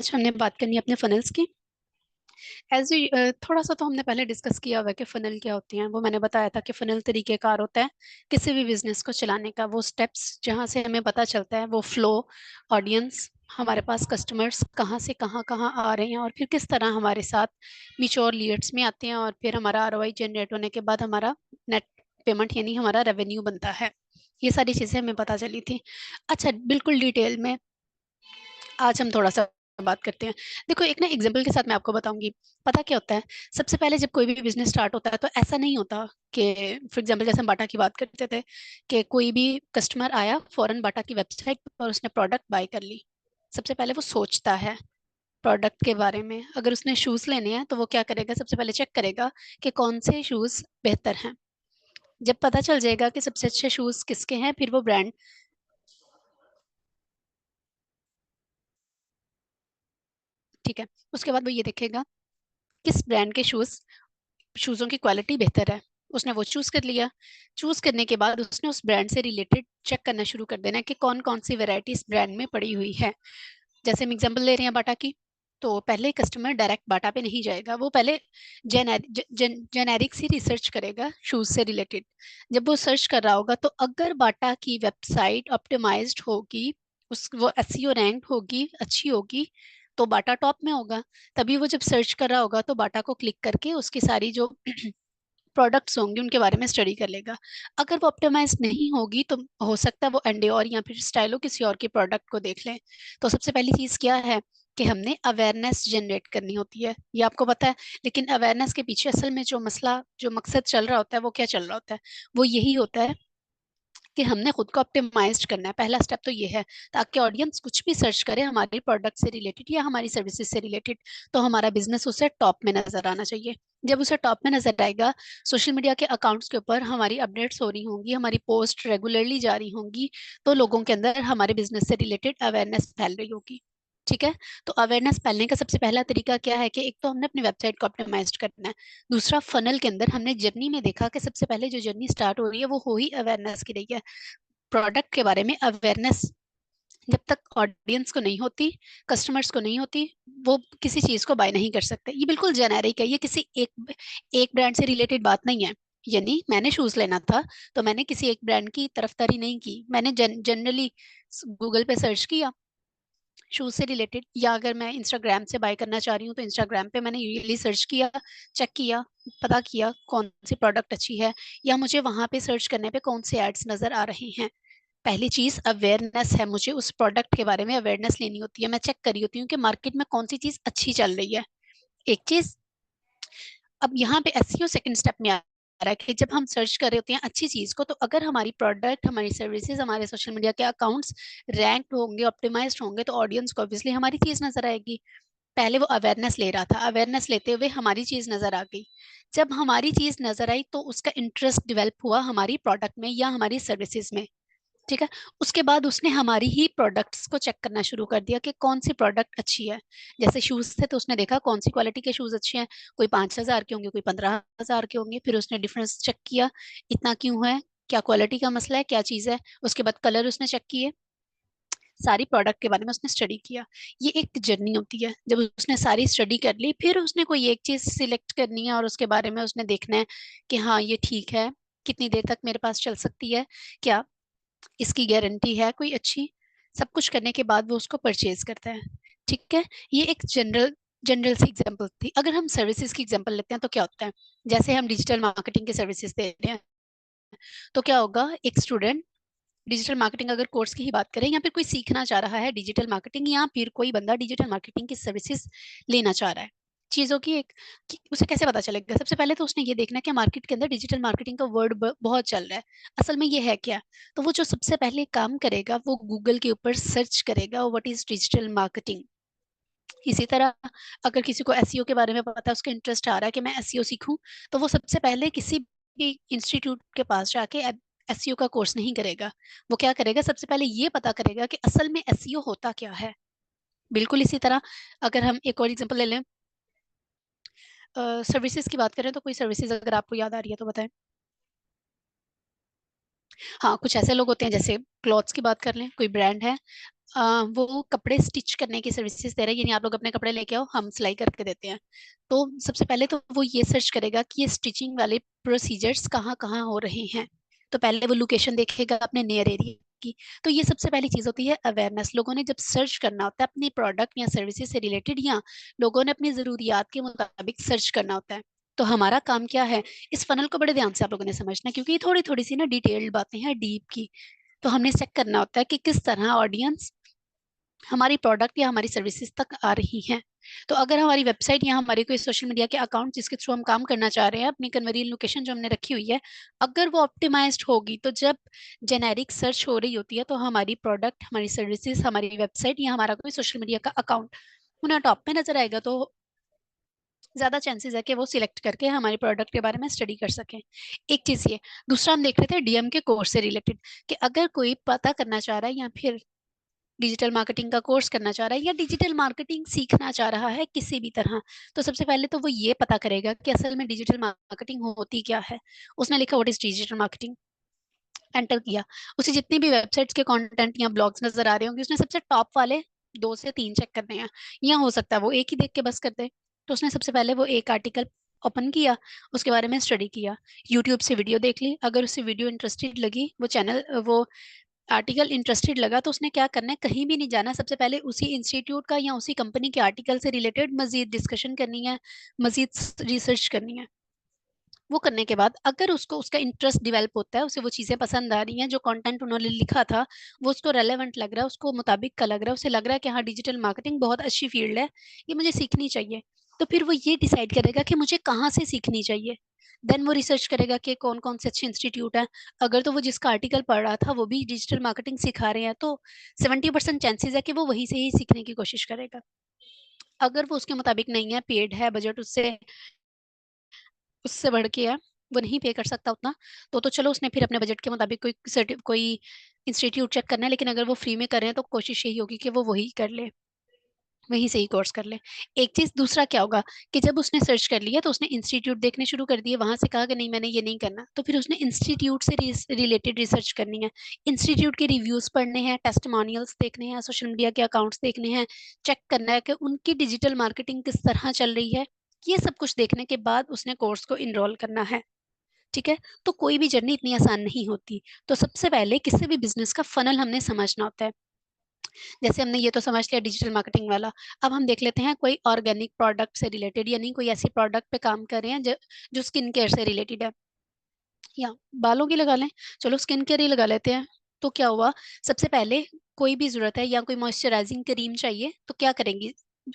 आज हमने बात करनी है अपने फनल्स की। थोड़ा सा तो हमने पहले डिस्कस किया हुआ है कि फनल क्या होती हैं। वो मैंने बताया था कि फनल तरीकेकार होता है किसी भी बिजनेस को चलाने का। वो स्टेप्स जहाँ से हमें पता चलता है, वो फ्लो, ऑडियंस, हमारे पास कस्टमर्स कहाँ से कहाँ कहाँ आ रहे हैं, और फिर किस तरह हमारे साथ म्यूचुअल लीड्स में आते हैं, और फिर हमारा आरओआई जनरेट होने के बाद हमारा नेट पेमेंट यानी हमारा रेवेन्यू बनता है। ये सारी चीज़ें हमें पता चली थी। अच्छा, बिल्कुल डिटेल में आज हम थोड़ा सा बात करते हैं। देखो, एक ना एग्जांपल के साथ मैं आपको बताऊंगी। पता क्या होता है, सबसे पहले जब कोई भी बिजनेस स्टार्ट होता है तो ऐसा नहीं होता कि फॉर एग्जांपल जैसे हम बाटा की बात करते थे कि कोई भी कस्टमर आया फौरन बाटा की वेबसाइट पर और उसने प्रोडक्ट बाय कर ली। सबसे पहले वो सोचता है प्रोडक्ट के बारे में। अगर उसने शूज लेने हैं तो वो क्या करेगा, सबसे पहले चेक करेगा कि कौन से शूज बेहतर हैं। जब पता चल जाएगा कि सबसे अच्छे शूज किसके हैं, फिर वो ब्रांड, ठीक है, उसके बाद वो ये देखेगा किस ब्रांड के शूज़ों की क्वालिटी बेहतर है। उसने वो चूज कर लिया। चूज करने के बाद उसने उस ब्रांड से रिलेटेड चेक करना शुरू कर देना है कि कौन कौन सी वैरायटी इस ब्रांड में पड़ी हुई है। जैसे हम एग्जांपल ले रहे हैं बाटा की, तो पहले कस्टमर डायरेक्ट बाटा पे नहीं जाएगा। वो पहले जेनेरिक सी रिसर्च करेगा शूज से रिलेटेड। जब वो सर्च कर रहा होगा तो अगर बाटा की वेबसाइट ऑप्टिमाइज्ड होगी, उस वो एसईओ रैंक होगी, अच्छी होगी, तो बाटा टॉप में होगा। तभी वो जब सर्च कर रहा होगा तो बाटा को क्लिक करके उसकी सारी जो प्रोडक्ट्स होंगे उनके बारे में स्टडी कर लेगा। अगर वो ऑप्टिमाइज नहीं होगी तो हो सकता है वो एंडियोर या फिर स्टाइलो किसी और के प्रोडक्ट को देख लें। तो सबसे पहली चीज क्या है कि हमने अवेयरनेस जनरेट करनी होती है, ये आपको पता है। लेकिन अवेयरनेस के पीछे असल में जो मसला, जो मकसद चल रहा होता है, वो क्या चल रहा होता है, वो यही होता है कि हमने खुद को ऑप्टिमाइज करना है। पहला स्टेप तो ये है, ताकि ऑडियंस कुछ भी सर्च करे हमारे प्रोडक्ट से रिलेटेड या हमारी सर्विसेज से रिलेटेड, तो हमारा बिजनेस उसे टॉप में नजर आना चाहिए। जब उसे टॉप में नजर आएगा, सोशल मीडिया के अकाउंट्स के ऊपर हमारी अपडेट्स हो रही होंगी, हमारी पोस्ट रेगुलरली जा रही होंगी, तो लोगों के अंदर हमारे बिजनेस से रिलेटेड अवेयरनेस फैल रही होगी। ठीक है। तो अवेयरनेस फैलने का सबसे पहला तरीका क्या है कि एक तो हमने अपनी वेबसाइट को ऑप्टिमाइज करना है। दूसरा, फनल के अंदर हमने जर्नी में देखा कि सबसे पहले जो जर्नी स्टार्ट हो रही है वो हो ही अवेयरनेस की रही है। प्रोडक्ट के बारे में अवेयरनेस जब तक ऑडियंस को नहीं होती, कस्टमर्स को नहीं होती, वो किसी चीज को बाय नहीं कर सकते। ये बिल्कुल जेनेरिक है, ये किसी एक एक ब्रांड से रिलेटेड बात नहीं है। यानी मैंने शूज लेना था तो मैंने किसी एक ब्रांड की तरफदारी नहीं की, मैंने जनरली गूगल पे सर्च किया शूज से रिलेटेड, या अगर मैं इंस्टाग्राम से बाय करना चाह रही हूँ तो इंस्टाग्राम पे मैंने यूजली सर्च किया, चेक किया, पता किया कौन सी प्रोडक्ट अच्छी है, या मुझे वहां पे सर्च करने पे कौन से एड्स नजर आ रहे हैं। पहली चीज अवेयरनेस है, मुझे उस प्रोडक्ट के बारे में अवेयरनेस लेनी होती है। मैं चेक कर रही होती हूँ कि मार्केट में कौन सी चीज अच्छी चल रही है। एक चीज। अब यहाँ पे एसईओ सेकंड स्टेप में आ रहा है कि जब हम सर्च कर रहे होते हैं अच्छी चीज को, तो अगर हमारी प्रोडक्ट, हमारी सर्विसेज, हमारे सोशल मीडिया के अकाउंट्स रैंक्ड होंगे, ऑप्टिमाइज्ड होंगे, तो ऑडियंस को ऑब्वियसली हमारी चीज नजर आएगी। पहले वो अवेयरनेस ले रहा था, अवेयरनेस लेते हुए हमारी चीज नजर आ गई। जब हमारी चीज नजर आई तो उसका इंटरेस्ट डेवलप हुआ हमारी प्रोडक्ट में या हमारी सर्विसेज में। ठीक है। उसके बाद उसने हमारी ही प्रोडक्ट्स को चेक करना शुरू कर दिया कि कौन सी प्रोडक्ट अच्छी है। जैसे शूज थे तो उसने देखा कौन सी क्वालिटी के शूज अच्छे हैं। कोई 5,000 के होंगे, कोई 15,000 के होंगे, फिर उसने डिफरेंस चेक किया, इतना क्यों है, क्या क्वालिटी का मसला है, क्या चीज है। उसके बाद कलर उसने चेक किए, सारी प्रोडक्ट के बारे में उसने स्टडी किया। ये एक जर्नी होती है। जब उसने सारी स्टडी कर ली, फिर उसने कोई एक चीज सिलेक्ट करनी है और उसके बारे में उसने देखना है कि हाँ ये ठीक है, कितनी देर तक मेरे पास चल सकती है, क्या इसकी गारंटी है कोई अच्छी। सब कुछ करने के बाद वो उसको परचेज करता है। ठीक है। ये एक जनरल जनरल सी एग्जांपल थी। अगर हम सर्विसेज की एग्जांपल लेते हैं तो क्या होता है, जैसे हम डिजिटल मार्केटिंग की सर्विसेज दे रहे हैं, तो क्या होगा, एक स्टूडेंट डिजिटल मार्केटिंग अगर कोर्स की ही बात करें, या फिर कोई सीखना चाह रहा है डिजिटल मार्केटिंग, या फिर कोई बंदा डिजिटल मार्केटिंग की सर्विसेज लेना चाह रहा है, चीजों की एक कि उसे कैसे पता चलेगा। सबसे पहले तो उसने ये देखना है कि मार्केट के अंदर डिजिटल मार्केटिंग का वर्ड बहुत चल रहा है, असल में ये है क्या। तो वो जो सबसे पहले काम करेगा वो गूगल के ऊपर सर्च करेगा व्हाट इज डिजिटल मार्केटिंग। इसी तरह अगर किसी को एसईओ के बारे में पता है, उसका इंटरेस्ट आ रहा है कि मैं एसईओ सीखूं, तो वो सबसे पहले किसी भी इंस्टीट्यूट के पास जाके एसईओ का कोर्स नहीं करेगा। वो क्या करेगा, सबसे पहले ये पता करेगा कि असल में एसईओ होता क्या है। बिल्कुल इसी तरह अगर हम एक और एग्जांपल ले लें, सर्विसेज की बात करें, तो कोई सर्विसेज अगर आपको याद आ रही है तो बताएं। हाँ, कुछ ऐसे लोग होते हैं, जैसे क्लॉथ्स की बात कर लें, कोई ब्रांड है, वो कपड़े स्टिच करने की सर्विसेज दे रहा है, यानी आप लोग अपने कपड़े लेके आओ, हम सिलाई करके देते हैं। तो सबसे पहले तो वो ये सर्च करेगा कि ये स्टिचिंग वाले प्रोसीजर्स कहाँ कहाँ हो रहे हैं। तो पहले वो लोकेशन देखेगा अपने नियर एरिया की। तो ये सबसे पहली चीज होती है अवेयरनेस। लोगों ने जब सर्च करना होता है अपने प्रोडक्ट या सर्विसेज से रिलेटेड, या लोगों ने अपनी जरूरियात के मुताबिक सर्च करना होता है। तो हमारा काम क्या है, इस फनल को बड़े ध्यान से आप लोगों ने समझना है, क्योंकि ये थोड़ी थोड़ी सी ना डिटेल्ड बातें हैं, डीप की। तो हमने चेक करना होता है कि किस तरह ऑडियंस हमारी प्रोडक्ट या हमारी सर्विसेज तक आ रही हैं। तो अगर हमारी वेबसाइट या हमारे कोई सोशल मीडिया के अकाउंट जिसके थ्रू हम काम करना चाह रहे हैं, अपनी कन्वर्जन लोकेशन जो हमने रखी हुई है, अगर वो ऑप्टिमाइज्ड होगी, तो जब जेनेरिक सर्च हो रही होती है, तो हमारी प्रोडक्ट, हमारी सर्विसेज, हमारी वेबसाइट या हमारा कोई सोशल मीडिया का अकाउंट उन्हें टॉप में नजर आएगा। तो ज्यादा चांसेस है कि वो सिलेक्ट करके हमारे प्रोडक्ट के बारे में स्टडी कर सकें। एक चीज ये। दूसरा हम देख रहे थे डीएम के कोर्स से रिलेटेड, कि अगर कोई पता करना चाह रहा है या फिर डिजिटल मार्केटिंग का कोर्स करना चाह रहा है या डिजिटल मार्केटिंग सीखना चाह रहा है किसी भी तरह, तो सबसे पहले तो वो ये पता करेगा कि असल में डिजिटल मार्केटिंग होती क्या है। उसने लिखा what is digital marketing, enter किया। उसे जितनी भी वेबसाइट्स के कंटेंट या ब्लॉग्स नजर आ रहे होंगे, उसने सबसे टॉप वाले 2 से 3 चेक करने हैं, या हो सकता है वो एक ही देख के बस कर दे। तो उसने सबसे पहले वो एक आर्टिकल ओपन किया, उसके बारे में स्टडी किया, यूट्यूब से वीडियो देख ली, अगर उसे वीडियो इंटरेस्टेड लगी, वो चैनल, वो आर्टिकल इंटरेस्टेड लगा, तो उसने क्या करना है, कहीं भी नहीं जाना, सबसे पहले उसी इंस्टीट्यूट का या उसी कंपनी के आर्टिकल से रिलेटेड मजीद डिस्कशन करनी है, मजीद रिसर्च करनी है। वो करने के बाद अगर उसको उसका इंटरेस्ट डेवलप होता है, उसे वो चीजें पसंद आ रही हैं, जो कंटेंट उन्होंने लिखा था वो उसको रेलेवेंट लग रहा है, उसको मुताबिक का लग रहा है, उसे लग रहा है कि हाँ डिजिटल मार्केटिंग बहुत अच्छी फील्ड है, ये मुझे सीखनी चाहिए, तो फिर वो ये डिसाइड करेगा कि मुझे कहाँ से सीखनी चाहिए। देन वो रिसर्च करेगा कि कौन कौन से अच्छे इंस्टीट्यूट हैं। अगर तो वो जिसका आर्टिकल पढ़ रहा था वो भी डिजिटल मार्केटिंग सिखा रहे हैं, तो 70% चांसेस है कि वो वहीं से ही सीखने की कोशिश करेगा। अगर वो उसके मुताबिक नहीं है, पेड है, बजट उससे उससे बढ़ के है, वो नहीं पे कर सकता उतना, तो चलो उसने फिर अपने बजट के मुताबिक कोई इंस्टीट्यूट चेक करना है। लेकिन अगर वो फ्री में कर रहे हैं तो कोशिश यही होगी कि वो वही कर ले, वहीं से ही कोर्स कर ले। एक चीज दूसरा क्या होगा, कि जब उसने सर्च कर लिया तो उसने इंस्टीट्यूट देखने शुरू कर दिए, वहां से कहा कि नहीं मैंने ये नहीं करना, तो फिर उसने इंस्टीट्यूट से रिलेटेड रिसर्च करनी है, इंस्टीट्यूट के रिव्यूज पढ़ने हैं, टेस्टिमोनियल्स देखने हैं, सोशल मीडिया के अकाउंट्स देखने हैं, चेक करना है कि उनकी डिजिटल मार्केटिंग किस तरह चल रही है। ये सब कुछ देखने के बाद उसने कोर्स को इनरोल करना है। ठीक है। तो कोई भी जर्नी इतनी आसान नहीं होती। तो सबसे पहले किसी भी बिजनेस का फनल हमने समझना होता है। जैसे हमने ये तो समझ लिया डिजिटल मार्केटिंग वाला। अब हम देख लेते हैं कोई ऑर्गेनिक प्रोडक्ट से रिलेटेड, यानी कोई ऐसी प्रोडक्ट पे काम कर रहे हैं जो स्किन केयर से रिलेटेड है, या बालों की लगा लें, चलो स्किन केयर ही लगा लेते हैं। तो क्या हुआ, सबसे पहले कोई भी जरूरत है या कोई मॉइस्चराइजिंग क्रीम चाहिए, तो क्या करेंगी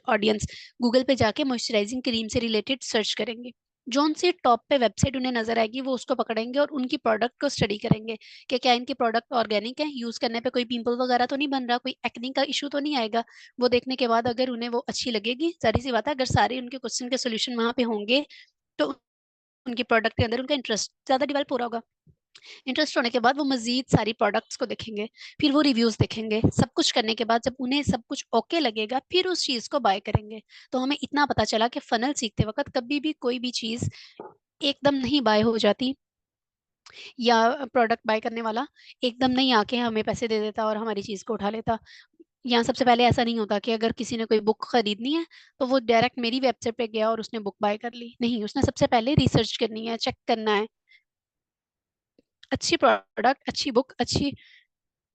ऑडियंस, गूगल पे जाके मॉइस्चराइजिंग क्रीम से रिलेटेड सर्च करेंगे। जोन सी टॉप पे वेबसाइट उन्हें नजर आएगी वो उसको पकड़ेंगे और उनकी प्रोडक्ट को स्टडी करेंगे कि क्या इनकी प्रोडक्ट ऑर्गेनिक है, यूज करने पे कोई पिंपल वगैरह तो नहीं बन रहा, कोई एक्ने का इशू तो नहीं आएगा। वो देखने के बाद अगर उन्हें वो अच्छी लगेगी, सारी सी बात है, अगर सारे उनके क्वेश्चन के सोल्यूशन वहां पे होंगे, तो उनकी प्रोडक्ट के अंदर उनका इंटरेस्ट ज्यादा डिवेल्प हो रहा होगा। इंटरेस्ट होने के बाद वो मजीद सारी प्रोडक्ट्स को देखेंगे, फिर वो रिव्यूज देखेंगे, सब कुछ करने के बाद जब उन्हें सब कुछ ओके लगेगा, फिर उस चीज को बाय करेंगे। तो हमें इतना पता चला कि फनल सीखते वक्त कभी भी कोई भी चीज एकदम नहीं बाय हो जाती, या प्रोडक्ट बाय करने वाला एकदम नहीं आके हमें पैसे दे देता और हमारी चीज को उठा लेता। यहाँ सबसे पहले ऐसा नहीं होता कि अगर किसी ने कोई बुक खरीदनी है तो वो डायरेक्ट मेरी वेबसाइट पे गया और उसने बुक बाय कर ली, नहीं, उसने सबसे पहले रिसर्च करनी है, चेक करना है, अच्छी प्रोडक्ट, अच्छी बुक, अच्छी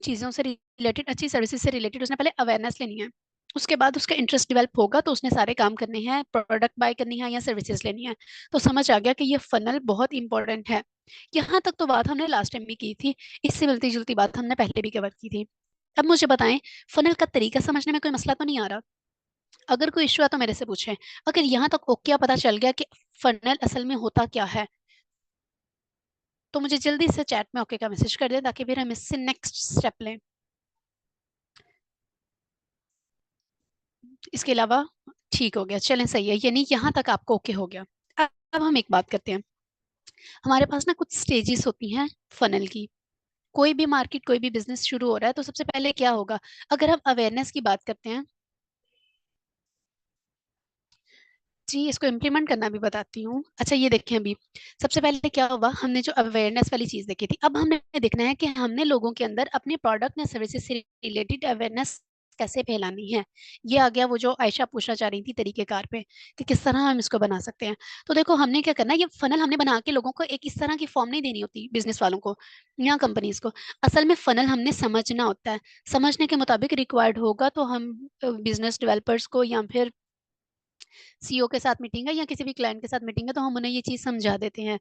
चीजों से रिलेटेड, अच्छी सर्विसेज से रिलेटेड उसने पहले अवेयरनेस लेनी है। उसके बाद उसका इंटरेस्ट डेवलप होगा तो उसने सारे काम करने हैं, प्रोडक्ट बाय करनी है या सर्विसेज लेनी है। तो समझ आ गया कि ये फनल बहुत इंपॉर्टेंट है। यहाँ तक तो बात हमने लास्ट टाइम भी की थी, इससे मिलती जुलती बात हमने पहले भी कवर की थी। अब मुझे बताएं, फनल का तरीका समझने में कोई मसला तो नहीं आ रहा? अगर कोई इश्यू है तो मेरे से पूछें। अगर यहाँ तक ओके पता चल गया कि फनल असल में होता क्या है, तो मुझे जल्दी से चैट में ओके का मैसेज कर दें, ताकि फिर हम इससे नेक्स्ट स्टेप लें। इसके अलावा ठीक हो गया, चलें सही है, यानी यहाँ तक आपको ओके हो गया। अब हम एक बात करते हैं। हमारे पास ना कुछ स्टेजेस होती हैं फनल की। कोई भी मार्केट, कोई भी बिजनेस शुरू हो रहा है तो सबसे पहले क्या होगा, अगर हम अवेयरनेस की बात करते हैं, जी, इसको इम्प्लीमेंट करना भी बताती हूँ। अच्छा ये देखें, अभी सबसे पहले क्या हुआ, हमने जो अवेयरनेस वाली चीज देखी थी, अब हमने देखना है कि हमने लोगों के अंदर अपने प्रोडक्ट या सर्विसेज से रिलेटेड अवेयरनेस कैसे फैलानी है। ये आ गया वो जो आयशा पूछना चाह रही थी तरीकेकार पे, कि किस तरह हम इसको बना सकते हैं। तो देखो हमने क्या करना है, ये फनल हमने बना के लोगों को एक इस तरह की फॉर्म नहीं देनी होती, बिजनेस वालों को या कंपनीज को। असल में फनल हमने समझना होता है, समझने के मुताबिक रिक्वायर्ड होगा तो हम बिजनेस डेवलपर्स को या फिर सीईओ के साथ मीटिंग है या किसी भी क्लाइंट के साथ मीटिंग है तो हम उन्हें ये चीज समझा देते हैं।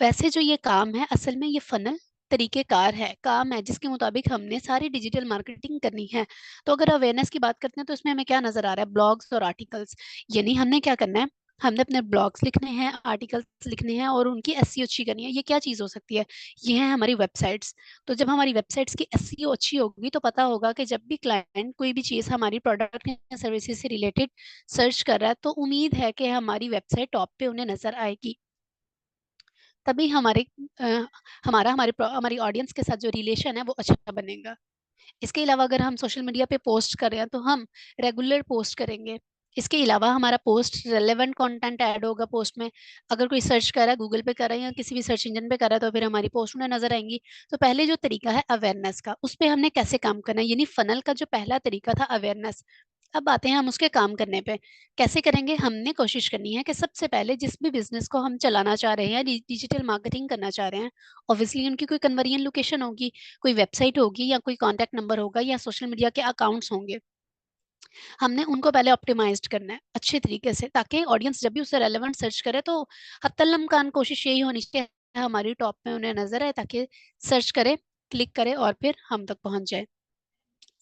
वैसे जो ये काम है, असल में ये फनल तरीकेकार है, काम है जिसके मुताबिक हमने सारी डिजिटल मार्केटिंग करनी है। तो अगर अवेयरनेस की बात करते हैं तो इसमें हमें क्या नजर आ रहा है, ब्लॉग्स और आर्टिकल्स। यानी हमने क्या करना है, हमने अपने ब्लॉग्स लिखने हैं, आर्टिकल्स लिखने हैं और उनकी एसईओ अच्छी करनी है। ये क्या चीज हो सकती है, ये है हमारी वेबसाइट्स। तो जब हमारी वेबसाइट्स की एसईओ अच्छी होगी तो पता होगा कि जब भी क्लाइंट कोई भी चीज हमारी प्रोडक्ट या सर्विसेज से रिलेटेड सर्च कर रहा है तो उम्मीद है कि हमारी वेबसाइट टॉप पे उन्हें नजर आएगी। तभी अ, हमारी ऑडियंस के साथ जो रिलेशन है वो अच्छा बनेगा। इसके अलावा अगर हम सोशल मीडिया पे पोस्ट कर रहे हैं तो हम रेगुलर पोस्ट करेंगे। इसके अलावा हमारा पोस्ट रेलेवेंट कंटेंट ऐड होगा पोस्ट में। अगर कोई सर्च कर रहा है, गूगल पे कर रहा है या किसी भी सर्च इंजन पे कर रहा है, तो फिर हमारी पोस्ट उन्हें नजर आएंगी। तो पहले जो तरीका है अवेयरनेस का, उस पे हमने कैसे काम करना है, यानी फनल का जो पहला तरीका था अवेयरनेस। अब आते हैं हम उसके काम करने पे। कैसे करेंगे, हमने कोशिश करनी है कि सबसे पहले जिस भी बिजनेस को हम चलाना चाह रहे हैं या डिजिटल मार्केटिंग करना चाह रहे हैं, ऑब्वियसली उनकी कोई कन्वर्जन लोकेशन होगी, कोई वेबसाइट होगी या कोई कांटेक्ट नंबर होगा या सोशल मीडिया के अकाउंट्स होंगे। हमने उनको पहले ऑप्टिमाइज्ड करना है अच्छे तरीके से, ताकि ऑडियंस जब भी उससे रेलेवेंट सर्च करे तो हत्तल कोशिश यही होनी चाहिए हमारी टॉप में उन्हें नजर आए, ताकि सर्च करे, क्लिक करे और फिर हम तक पहुंच जाए।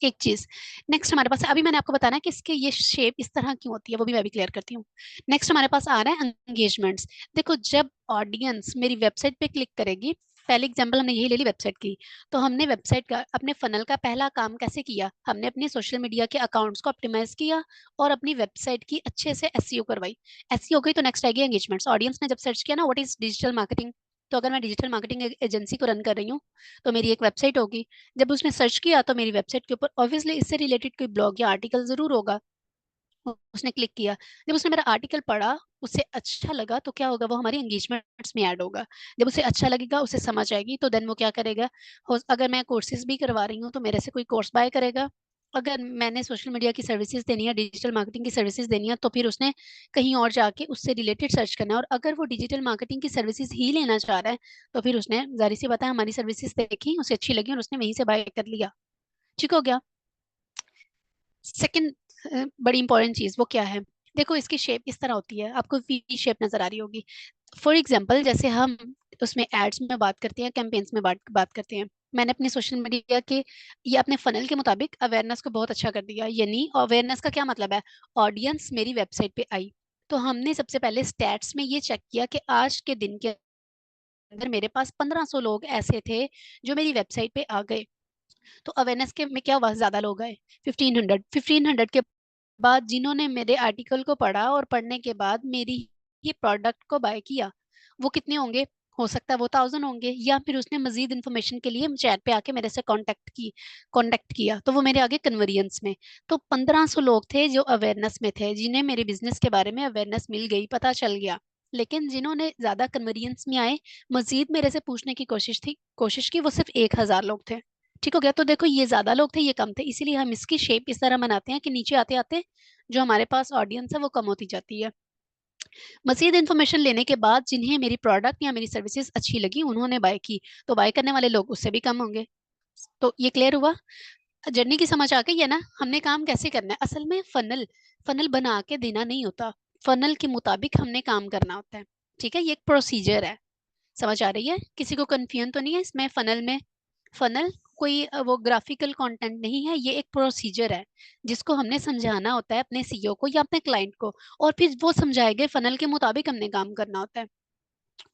एक चीज नेक्स्ट हमारे पास है, अभी मैंने आपको बताना है कि इसके ये शेप इस तरह क्यों होती है, वो भी मैं अभी क्लियर करती हूँ। नेक्स्ट हमारे पास आ रहा है एंगेजमेंट्स। देखो जब ऑडियंस मेरी वेबसाइट पे क्लिक करेगी, पहले एग्जांपल हमने यही ले ली वेबसाइट की, तो हमने वेबसाइट का अपने फनल का पहला काम कैसे किया, हमने अपने सोशल मीडिया के अकाउंट्स को ऑप्टिमाइज किया और अपनी वेबसाइट की अच्छे से एसईओ करवाई। एसईओ हो गई तो नेक्स्ट आएगी एंगेजमेंट्स। ऑडियंस ने जब सर्च किया ना व्हाट इज डिजिटल मार्केटिंग, तो अगर मैं डिजिटल मार्केटिंग एजेंसी को रन कर रही हूँ तो मेरी एक वेबसाइट होगी। जब उसने सर्च किया तो मेरी वेबसाइट के ऊपर ऑब्वियसली इससे रिलेटेड कोई ब्लॉग या आर्टिकल जरूर होगा। उसने क्लिक किया, जब उसने मेरा आर्टिकल पढ़ा, उसे अच्छा लगा, तो क्या होगा, वो हमारी एंगेजमेंट्स में ऐड होगा। जब उसे अच्छा लगेगा, उसे समझ आएगी, तो देन वो क्या करेगा, अगर मैं कोर्सेज भी करवा रही हूँ तो मेरे से कोई कोर्स बाय करेगा। अगर मैंने सोशल मीडिया की सर्विसेज देनी है, डिजिटल मार्केटिंग की सर्विसेज देनी है, तो फिर उसने कहीं और जाके उससे रिलेटेड सर्च करना है। और अगर वो डिजिटल मार्केटिंग की सर्विसेज ही लेना चाह रहा है तो फिर उसने जाहिर सी बात है हमारी सर्विसेज देखी, उसे अच्छी लगी और उसने वहीं से बाय कर लिया। ठीक हो गया। सेकंड बड़ी इंपॉर्टेंट चीज वो क्या है, देखो इसकी शेप इस तरह होती है, आपको वी शेप नजर आ रही होगी। फॉर एग्जाम्पल जैसे हम उसमें एड्स में बात करते हैं, कैंपेन्स में बात करते हैं। मैंने अपने सोशल मीडिया के या अपने फनल के मुताबिक अवेयरनेस को बहुत अच्छा कर दिया। यानी अवेयरनेस का क्या मतलब है, ऑडियंस मेरी वेबसाइट पे आई तो हमने सबसे पहले स्टैट्स में ये चेक किया कि आज के दिन के अंदर मेरे पास 1500 लोग ऐसे थे जो मेरी वेबसाइट पे आ गए। तो अवेयरनेस के में क्या हुआ, ज्यादा लोग आए, 1500 के बाद जिन्होंने मेरे आर्टिकल को पढ़ा और पढ़ने के बाद मेरी ही प्रोडक्ट को बाय किया, वो कितने होंगे, हो सकता है वो 1000 होंगे, या फिर उसने मजीद इन्फॉर्मेशन के लिए चैट पे आके मेरे से कांटेक्ट किया, तो वो मेरे आगे कन्वर्जेंस में। तो 1500 लोग थे जो अवेयरनेस में थे, जिन्हें मेरे बिजनेस के बारे में अवेयरनेस मिल गई, पता चल गया। लेकिन जिन्होंने ज्यादा कन्वर्जेंस में आए, मजीद मेरे से पूछने की कोशिश की, वो सिर्फ 1000 लोग थे। ठीक हो गया। तो देखो ये ज्यादा लोग थे, ये कम थे, इसीलिए हम इसकी शेप इस तरह बनाते हैं कि नीचे आते आते जो हमारे पास ऑडियंस है वो कम होती जाती है। मजीद इन्फॉर्मेशन लेने के बाद जिन्हें मेरी प्रोडक्ट या मेरी सर्विसेज अच्छी लगी उन्होंने बाय की, तो बाय करने वाले लोग उससे भी कम होंगे। तो ये क्लियर हुआ, जर्नी की समझ आ गई है ना, हमने काम कैसे करना है। असल में फनल फनल बना के देना नहीं होता, फनल के मुताबिक हमने काम करना होता है। ठीक है, ये एक प्रोसीजर है। समझ आ रही है, किसी को कन्फ्यूजन तो नहीं है इसमें, फनल में। फनल कोई वो ग्राफिकल कंटेंट नहीं है, ये एक प्रोसीजर है जिसको हमने समझाना होता है अपने सीईओ को या अपने क्लाइंट को, और फिर वो समझाए गए फनल के मुताबिक हमने काम करना होता है।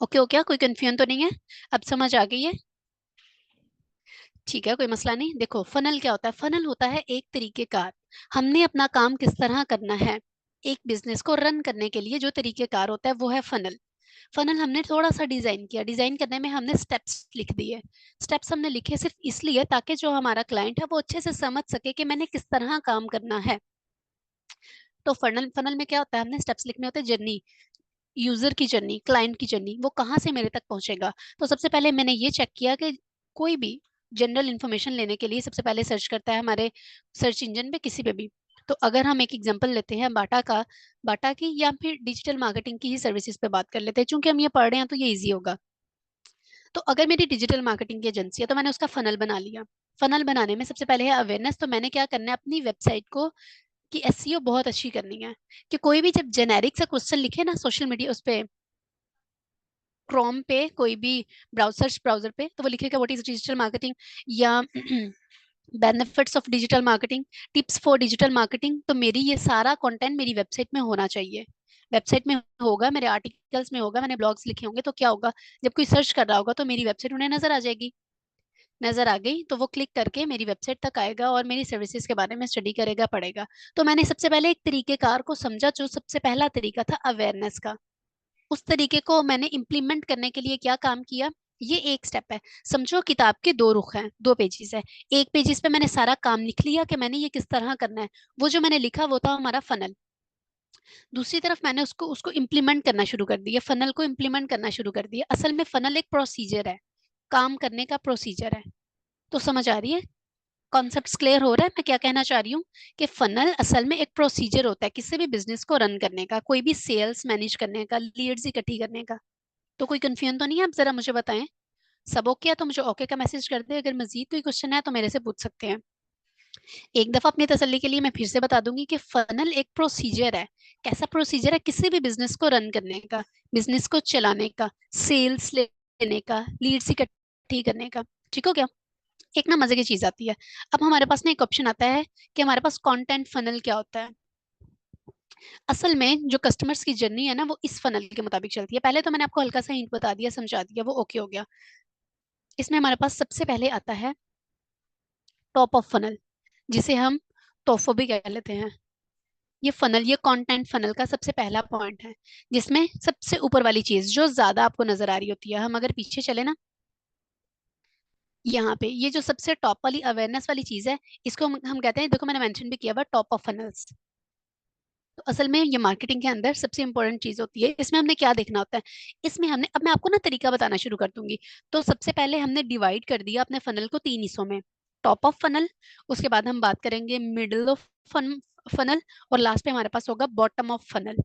ओके हो क्या, कोई कंफ्यूजन तो नहीं है, अब समझ आ गई है। ठीक है, कोई मसला नहीं। देखो फनल क्या होता है, फनल होता है एक तरीके कार, हमने अपना काम किस तरह करना है, एक बिजनेस को रन करने के लिए जो तरीकेकार होता है वो है फनल। फनल हमने थोड़ा सा डिजाइन किया, डिजाइन करने में हमने स्टेप्स लिख दिए। स्टेप्स हमने लिखे सिर्फ इसलिए ताकि जो हमारा क्लाइंट है वो अच्छे से समझ सके कि मैंने किस तरह काम करना है। तो फनल फनल में क्या होता है, हमने स्टेप्स लिखने होते हैं, जर्नी, यूजर की जर्नी, क्लाइंट की जर्नी, वो कहाँ से मेरे तक पहुंचेगा। तो सबसे पहले मैंने ये चेक किया कि कोई भी जनरल इंफॉर्मेशन लेने के लिए सबसे पहले सर्च करता है हमारे सर्च इंजन पे, किसी पे भी। तो अगर हम एक एग्जांपल लेते हैं बाटा का, बाटा की या फिर डिजिटल मार्केटिंग की ही सर्विसेज पे बात कर लेते हैं, क्योंकि हम ये पढ़ रहे हैं तो ये इजी होगा। तो अगर मेरी डिजिटल मार्केटिंग की एजेंसी है तो मैंने उसका फनल बना लिया। फनल बनाने में सबसे पहले है अवेयरनेस। तो मैंने क्या करना है, अपनी वेबसाइट को की एसईओ बहुत अच्छी करनी है, कि कोई भी जब जेनेरिक सा क्वेश्चन लिखे ना सोशल मीडिया उस पे, क्रोम पे, कोई भी ब्राउजर पे, तो वो लिखेगा व्हाट इज डिजिटल मार्केटिंग, या benefits of digital marketing, tips for digital marketing. तो मेरी ये सारा कंटेंट मेरी वेबसाइट में होना चाहिए। वेबसाइट में होगा, मेरे आर्टिकल्स में होगा, मैंने ब्लॉग्स लिखे होंगे, तो क्या होगा, जब कोई सर्च कर रहा होगा तो मेरी वेबसाइट उन्हें नजर आ जाएगी। नजर आ गई तो वो क्लिक करके मेरी वेबसाइट तक आएगा और मेरी सर्विसेज के बारे में स्टडी करेगा, पढ़ेगा। तो मैंने सबसे पहले एक तरीकेकार को समझा, जो सबसे पहला तरीका था अवेयरनेस का। उस तरीके को मैंने इम्प्लीमेंट करने के लिए क्या काम किया, ये एक स्टेप है। समझो किताब के दो रुख हैं, दो पेजेस है। एक पेजेस पे मैंने सारा काम लिख लिया कि मैंने ये किस तरह करना है, वो जो मैंने लिखा वो था हमारा फनल। दूसरी तरफ मैंने उसको उसको इम्प्लीमेंट करना शुरू कर दिया, फनल को इम्प्लीमेंट करना शुरू कर दिया। असल में फनल एक प्रोसीजर है, काम करने का प्रोसीजर है। तो समझ आ रही है, कॉन्सेप्ट क्लियर हो रहा है मैं क्या कहना चाह रही हूँ, कि फनल असल में एक प्रोसीजर होता है किसी भी बिजनेस को रन करने का, कोई भी सेल्स मैनेज करने का, लीड्स इकट्ठी करने का। तो कोई कंफ्यूजन तो नहीं है, आप जरा मुझे बताएं। सब ओके है तो मुझे ओके का मैसेज कर दे, अगर मजीद कोई क्वेश्चन है तो मेरे से पूछ सकते हैं। एक दफा अपनी तसल्ली के लिए मैं फिर से बता दूंगी कि फनल एक प्रोसीजर है। कैसा प्रोसीजर है, किसी भी बिजनेस को रन करने का, बिजनेस को चलाने का, सेल्स लेने का, लीड्स इकट्ठी करने का। ठीक हो गया। एक ना मजे की चीज आती है, अब हमारे पास ना एक ऑप्शन आता है कि हमारे पास कंटेंट फनल क्या होता है। असल में जो कस्टमर्स की जर्नी है ना, वो इस फनल के मुताबिक चलती है। पहले तो मैंने आपको हल्का सा हिंट बता दिया, समझा दिया, वो ओके हो गया। इसमें हमारे पास सबसे पहले आता है टॉप ऑफ फनल, जिसे हम तोहफा भी कह लेते हैं। ये फनल, ये कंटेंट फनल का सबसे पहला पॉइंट है, जिसमें सबसे ऊपर वाली चीज जो ज्यादा आपको नजर आ रही होती है, हम अगर पीछे चले ना, यहाँ पे ये जो सबसे टॉप वाली अवेयरनेस वाली चीज है, इसको हम कहते हैं, देखो मैंने मेंशन भी किया हुआ, टॉप ऑफ फनल्स। तो असल में ये मार्केटिंग के अंदर सबसे इंपॉर्टेंट चीज होती है। इसमें हमने क्या देखना होता है, इसमें हमने, अब मैं आपको ना तरीका बताना शुरू कर दूंगी। तो सबसे पहले हमने डिवाइड कर दिया अपने फनल को तीन हिस्सों में, टॉप ऑफ फनल, उसके बाद हम बात करेंगे मिडिल ऑफ फनल, और लास्ट पे हमारे पास होगा बॉटम ऑफ फनल।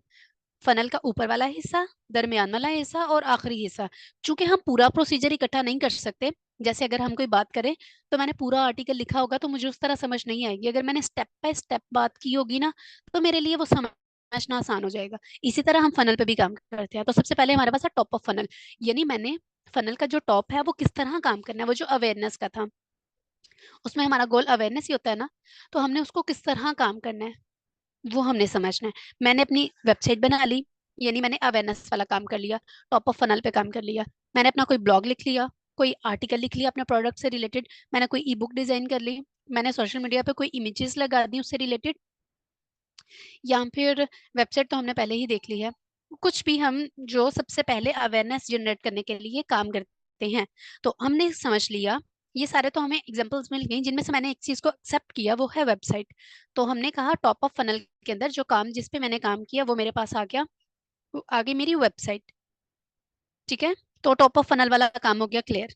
फनल का ऊपर वाला हिस्सा, दरमियान वाला हिस्सा और आखिरी हिस्सा। चूंकि हम पूरा प्रोसीजर इकट्ठा नहीं कर सकते, जैसे अगर हम कोई बात करें तो मैंने पूरा आर्टिकल लिखा होगा तो मुझे उस तरह समझ नहीं आएगी। अगर मैंने स्टेप बाय स्टेप बात की होगी ना, तो मेरे लिए वो समझना आसान हो जाएगा। इसी तरह हम फनल पे भी काम करते हैं। तो सबसे पहले हमारे पास है टॉप ऑफ फनल, यानी मैंने फनल का जो टॉप है वो किस तरह काम करना है, वो जो अवेयरनेस का था, उसमें हमारा गोल अवेयरनेस ही होता है ना, तो हमने उसको किस तरह काम करना है वो हमने समझना है। मैंने अपनी वेबसाइट बना ली, यानी मैंने अवेयरनेस वाला काम कर लिया, टॉप ऑफ फनल पे काम कर लिया। मैंने अपना कोई ब्लॉग लिख लिया, कोई आर्टिकल लिख लिया अपने प्रोडक्ट से रिलेटेड, मैंने कोई ई बुक डिजाइन कर ली, मैंने सोशल मीडिया पे कोई इमेजेस लगा दी उससे रिलेटेड, या फिर वेबसाइट तो हमने पहले ही देख ली है। कुछ भी हम जो सबसे पहले अवेयरनेस जनरेट करने के लिए काम करते हैं, तो हमने समझ लिया। ये सारे तो हमें एग्जांपल्स मिल गई, जिनमें से मैंने एक चीज को एक्सेप्ट किया, वो है वेबसाइट। तो हमने कहा टॉप ऑफ फनल के अंदर जो काम, जिस पे मैंने काम किया वो मेरे पास आ गया, वो आ गई मेरी वेबसाइट। ठीक है, तो टॉप ऑफ फनल वाला काम हो गया क्लियर।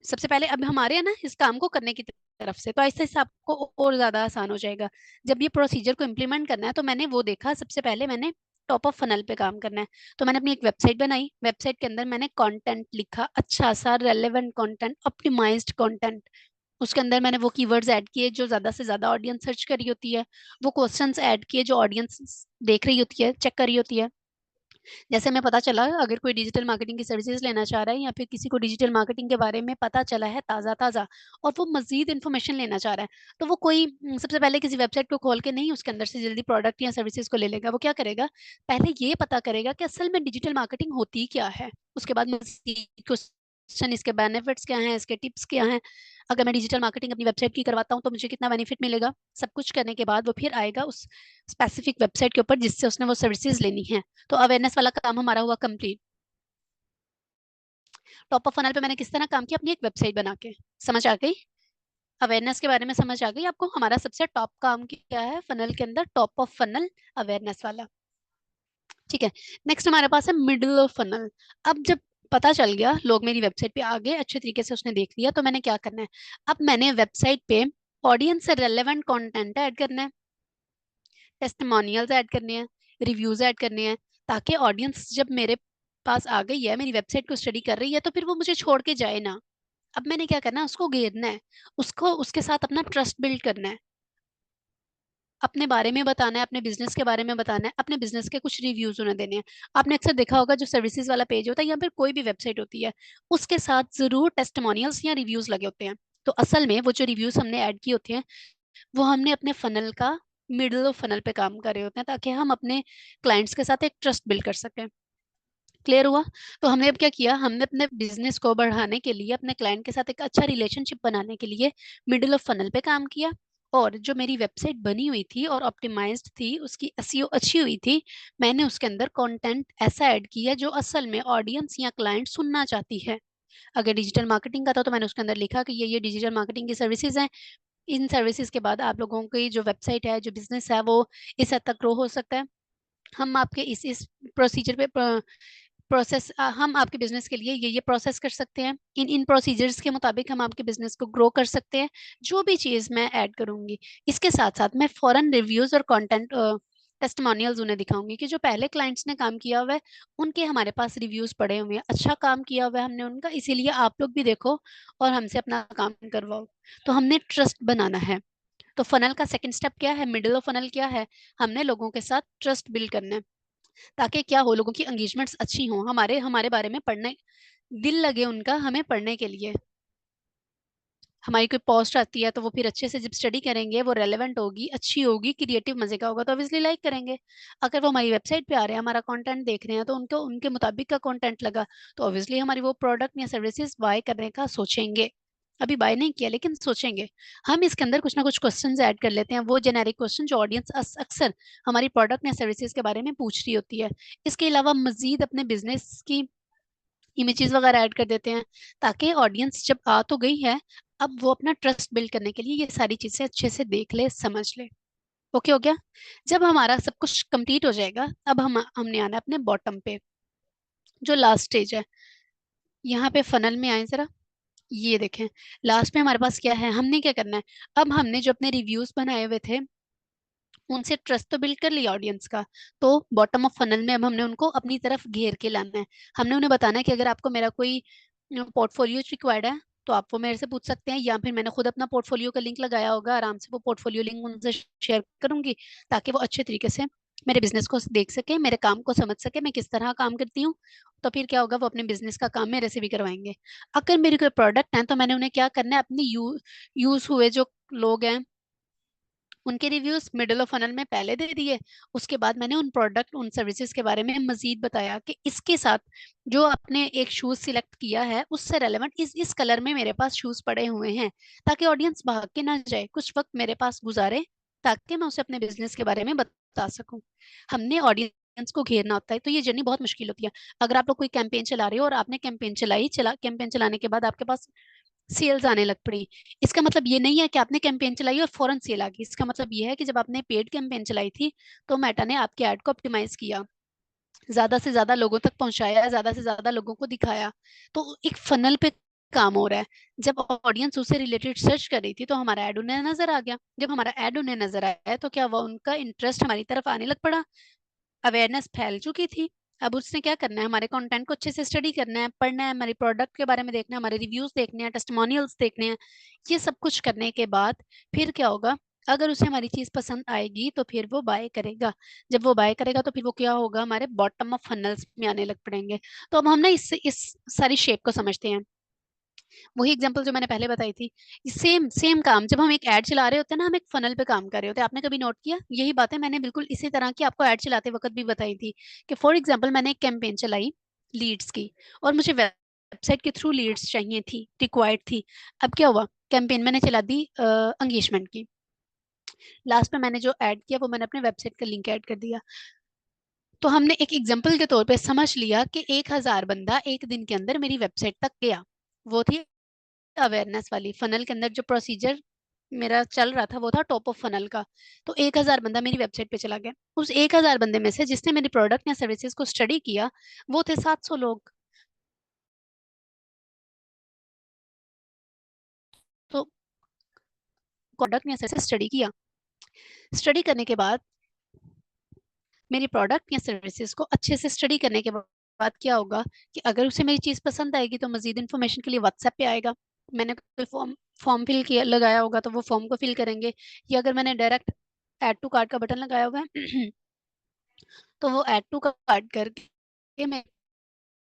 सबसे पहले अब हमारे है ना इस काम को करने की तरफ से, तो ऐसे ऐसे आपको और ज्यादा आसान हो जाएगा। जब ये प्रोसीजर को इम्प्लीमेंट करना है तो मैंने वो देखा, सबसे पहले मैंने टॉप ऑफ फनल पे काम करना है। तो मैंने अपनी एक वेबसाइट बनाई, वेबसाइट के अंदर मैंने कंटेंट लिखा, अच्छा सा रेलेवेंट कंटेंट, ऑप्टिमाइज्ड कंटेंट। उसके अंदर मैंने वो कीवर्ड्स ऐड किए जो ज्यादा से ज्यादा ऑडियंस सर्च करी होती है, वो क्वेश्चंस ऐड किए जो ऑडियंस देख रही होती है, चेक करी होती है। जैसे हमें पता चला अगर कोई डिजिटल मार्केटिंग की सर्विसेज लेना चाह रहा है, या फिर किसी को डिजिटल मार्केटिंग के बारे में पता चला है ताज़ा ताज़ा, और वो मजीद इन्फॉर्मेशन लेना चाह रहा है, तो वो कोई सबसे पहले किसी वेबसाइट को खोल के नहीं उसके अंदर से जल्दी प्रोडक्ट या सर्विसेज को ले लेगा। वो क्या करेगा, पहले ये पता करेगा कि असल में डिजिटल मार्केटिंग होती क्या है। उसके बाद मजीद क्वेश्चन, इसके बेनिफिट्स क्या हैं, इसके टिप्स क्या हैं, अगर मैं डिजिटल मार्केटिंग अपनी वेबसाइट की करवाता हूँ तो मुझे कितना बेनिफिट मिलेगा। सब कुछ करने के बाद वो फिर आएगा उस स्पेसिफिक वेबसाइट के ऊपर जिससे उसने वो सर्विसेज लेनी है। तो अवेयरनेस वाला काम हमारा हुआ कंप्लीट। टॉप ऑफ फनल पे मैंने किस तरह काम किया, अपनी एक वेबसाइट बना के, समझ आ गई। अवेयरनेस के बारे में समझ आ गई आपको? हमारा सबसे टॉप काम क्या है फनल के अंदर? टॉप ऑफ फनल अवेयरनेस वाला। ठीक है। नेक्स्ट हमारे पास है मिडिल ऑफ फनल। अब जब पता चल गया, लोग मेरी वेबसाइट पे आ गए, अच्छे तरीके से उसने देख लिया, तो मैंने क्या करना है? अब मैंने वेबसाइट पे ऑडियंस से रेलेवेंट कंटेंट ऐड करना है, टेस्टिमोनियल्स ऐड करने हैं, रिव्यूज ऐड करने हैं, ताकि ऑडियंस जब मेरे पास आ गई है, मेरी वेबसाइट को स्टडी कर रही है, तो फिर वो मुझे छोड़ के जाए ना। अब मैंने क्या करना है? उसको घेरना है, उसको उसके साथ अपना ट्रस्ट बिल्ड करना है, अपने बारे में बताना है, अपने बिजनेस के बारे में बताना है, अपने बिजनेस के कुछ रिव्यूज उन्हें देने हैं। आपने अक्सर देखा होगा जो सर्विसेज वाला पेज होता है या फिर कोई भी वेबसाइट होती है, उसके साथ जरूर टेस्टिमोनियल्स या रिव्यूज लगे होते हैं। तो असल में वो जो रिव्यूज हमने ऐड किए होते हैं, वो हमने अपने फनल का मिडिल ऑफ फनल पे काम कर रहे होते हैं, ताकि हम अपने क्लाइंट्स के साथ एक ट्रस्ट बिल्ड कर सकें। क्लियर हुआ? तो हमने अब क्या किया? हमने अपने बिजनेस को बढ़ाने के लिए, अपने क्लाइंट के साथ एक अच्छा रिलेशनशिप बनाने के लिए मिडिल ऑफ फनल पे काम किया। और जो मेरी वेबसाइट बनी हुई थी और ऑप्टिमाइज्ड थी, उसकी एसईओ अच्छी हुई थी, मैंने उसके अंदर कंटेंट ऐसा ऐड किया जो असल में ऑडियंस या क्लाइंट सुनना चाहती है। अगर डिजिटल मार्केटिंग का था, तो मैंने उसके अंदर लिखा कि ये डिजिटल मार्केटिंग की सर्विसेज हैं। इन सर्विसेज के बाद आप लोगों की जो वेबसाइट है, जो बिजनेस है, वो इस हद तक ग्रो हो सकता है। हम आपके इस प्रोसीजर पे हम आपके बिजनेस के लिए ये प्रोसेस कर सकते हैं, इन इन प्रोसीजर्स के मुताबिक हम आपके बिजनेस को ग्रो कर सकते हैं। जो भी चीज़ मैं ऐड करूंगी, इसके साथ साथ मैं फॉरन रिव्यूज और कंटेंट टेस्टिमोनियल्स उन्हें दिखाऊंगी कि जो पहले क्लाइंट्स ने काम किया हुआ है, उनके हमारे पास रिव्यूज पड़े हुए हैं, अच्छा काम किया हुआ है हमने उनका, इसीलिए आप लोग भी देखो और हमसे अपना काम करवाओ। तो हमने ट्रस्ट बनाना है। तो फनल का सेकंड स्टेप क्या है? मिडिल ऑफ फनल क्या है? हमने लोगों के साथ ट्रस्ट बिल्ड करना है, ताकि क्या हो, लोगों की एंगेजमेंट्स अच्छी हो, हमारे हमारे बारे में पढ़ने, दिल लगे उनका हमें पढ़ने के लिए। हमारी कोई पोस्ट आती है तो वो फिर अच्छे से जब स्टडी करेंगे, वो रेलेवेंट होगी, अच्छी होगी, क्रिएटिव मजे का होगा, तो ऑब्वियसली लाइक करेंगे। अगर वो हमारी वेबसाइट पे आ रहे हैं, हमारा कंटेंट देख रहे हैं, तो उनको उनके मुताबिक का कंटेंट लगा, तो ऑब्वियसली हमारी वो प्रोडक्ट या सर्विसेज बाय करने का सोचेंगे। अभी बाय नहीं किया, लेकिन सोचेंगे। हम इसके अंदर कुछ ना कुछ क्वेश्चंस ऐड कर लेते हैं, वो जेनेरिक क्वेश्चन जो ऑडियंस अक्सर हमारी प्रोडक्ट या सर्विसेज के बारे में पूछ रही होती है। इसके अलावा मजीद अपने बिजनेस की इमेजेस वगैरह ऐड कर देते हैं, ताकि ऑडियंस जब आ तो गई है, अब वो अपना ट्रस्ट बिल्ड करने के लिए ये सारी चीजें अच्छे से देख ले, समझ ले। ओके हो गया? जब हमारा सब कुछ कंप्लीट हो जाएगा, अब हमने आना है अपने बॉटम पे, जो लास्ट स्टेज है। यहाँ पे फनल में आए जरा, ये देखें। लास्ट में हमारे पास क्या है? हमने क्या करना है? अब हमने जो अपने रिव्यूज बनाए हुए थे, उनसे ट्रस्ट तो बिल्ड कर लिया ऑडियंस का, तो बॉटम ऑफ फनल में अब हमने उनको अपनी तरफ घेर के लाना है। हमने उन्हें बताना है कि अगर आपको मेरा कोई पोर्टफोलियो रिक्वायर्ड है, तो आप वो मेरे से पूछ सकते हैं, या फिर मैंने खुद अपना पोर्टफोलियो का लिंक लगाया होगा, आराम से वो पोर्टफोलियो लिंक उनसे शेयर करूंगी, ताकि वो अच्छे तरीके से मेरे बिजनेस को देख सके, मेरे काम को समझ सके, मैं किस तरह काम करती हूँ। तो फिर क्या होगा? वो अपने बिजनेस का काम मेरे से भी करवाएंगे। अगर मेरे कोई प्रोडक्ट है, तो मैंने उन्हें क्या करना है? अपनी यूज हुए जो लोग हैं, उनके रिव्यूज मिडिल ऑफ फनल में पहले दे दिए। उसके बाद मैंने उन प्रोडक्ट, उन सर्विसेज के बारे में मजीद बताया कि इसके साथ जो आपने एक शूज सिलेक्ट किया है, उससे रेलेवेंट इस कलर में मेरे पास शूज पड़े हुए हैं, ताकि ऑडियंस भाग के ना जाए, कुछ वक्त मेरे पास गुजारे, ताकि मैं उसे अपने बिजनेस के बारे में बता सकूं। हमने ऑडियंस को घेरना होता है, तो ये जर्नी बहुत मुश्किल होती है। अगर आप लोग कोई कैंपेन चला रहे हो और आपने कैंपेन चलाने के बाद आपके पास सेल्स आने लग पड़ी, इसका मतलब ये नहीं है कि आपने कैंपेन चलाई और फौरन सेल आ गई। इसका मतलब ये है कि जब आपने पेड कैंपेन चलाई थी, तो मेटा ने आपके ऐड को ऑप्टिमाइज किया, ज्यादा से ज्यादा लोगों तक पहुंचाया, ज्यादा से ज्यादा लोगों को दिखाया। तो एक फनल पे काम हो रहा है। जब ऑडियंस उससे रिलेटेड सर्च कर रही थी, तो हमारा ऐड उन्हें नजर आ गया। जब हमारा ऐड उन्हें नजर आया, तो क्या वो उनका इंटरेस्ट हमारी तरफ आने लग पड़ा, अवेयरनेस फैल चुकी थी। अब उसने क्या करना है? हमारे कंटेंट को अच्छे से स्टडी करना है, पढ़ना है, हमारे प्रोडक्ट के बारे में देखना है, हमारे रिव्यूज देखने हैं, टेस्टिमोनियल्स देखने हैं। ये सब कुछ करने के बाद फिर क्या होगा? अगर उसे हमारी चीज पसंद आएगी, तो फिर वो बाय करेगा। जब वो बाय करेगा, तो फिर वो क्या होगा? हमारे बॉटम ऑफ फनल्स में आने लग पड़ेंगे। तो अब हम ना इस सारी शेप को समझते हैं। वही एग्जांपल जो मैंने पहले बताई थी, सेम सेम काम, जब हम एक ऐड चला रहे होते हैं ना, हम एक फनल पे काम कर रहे होते हैं। आपने कभी नोट किया? यही बातें मैंने बिल्कुल इसी तरह की आपको ऐड चलाते वक्त भी बताई थी, कि फॉर एग्जाम्पल मैंने एक कैंपेन चलाई लीड्स की, और मुझे वेबसाइट के थ्रू लीड्स चाहिए थी, रिक्वायर्ड थी। अब क्या हुआ? कैंपेन मैंने चला दी एंगेजमेंट की। लास्ट में मैंने जो ऐड किया, वो मैंने अपने वेबसाइट का लिंक ऐड कर दिया। तो हमने एक एग्जाम्पल के तौर पे समझ लिया कि 1,000 बंदा एक दिन के अंदर मेरी वेबसाइट तक गया। वो थी अवेयरनेस वाली फनल के अंदर जो प्रोसीजर मेरा चल रहा था वो था टॉप ऑफ फनल का। तो 1,000 बंदा मेरी वेबसाइट पे चला गया। उस 1,000 बंदे में से जिसने मेरी प्रोडक्ट या सर्विसेज को स्टडी किया वो थे 700 लोग। तो प्रोडक्ट या सर्विसेज स्टडी किया। स्टडी करने के बाद मेरी प्रोडक्ट या सर्विसेज को अच्छे से स्टडी करने के बाद क्या होगा कि अगर उसे मेरी चीज पसंद आएगी तो मजीद इन्फॉर्मेशन के लिए व्हाट्सएप पे आएगा। मैंने कोई फॉर्म फॉर्म फिल किया लगाया होगा तो वो फॉर्म को फिल करेंगे, या अगर मैंने डायरेक्ट ऐड टू कार्ट का बटन लगाया होगा तो वो ऐड टू कार्ट करके मैं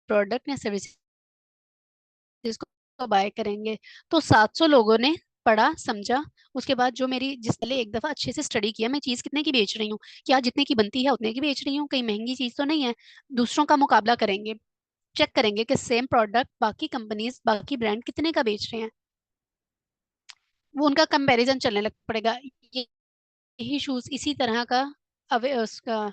प्रोडक्ट या सर्विसेज को बाय करेंगे। तो 700 लोगों ने पढ़ा समझा। उसके बाद जो मेरी जिस पहले एक दफा अच्छे से स्टडी किया मैं चीज कितने की बेच रही हूँ, क्या जितने की बनती है उतने की बेच रही हूँ, कहीं महंगी चीज तो नहीं है। दूसरों का मुकाबला करेंगे, चेक करेंगे कि सेम प्रोडक्ट बाकी कंपनीज बाकी ब्रांड कितने का बेच रहे हैं। वो उनका कंपैरिजन चलने लग पड़ेगा। ये यही शूज इसी तरह का अवे उसका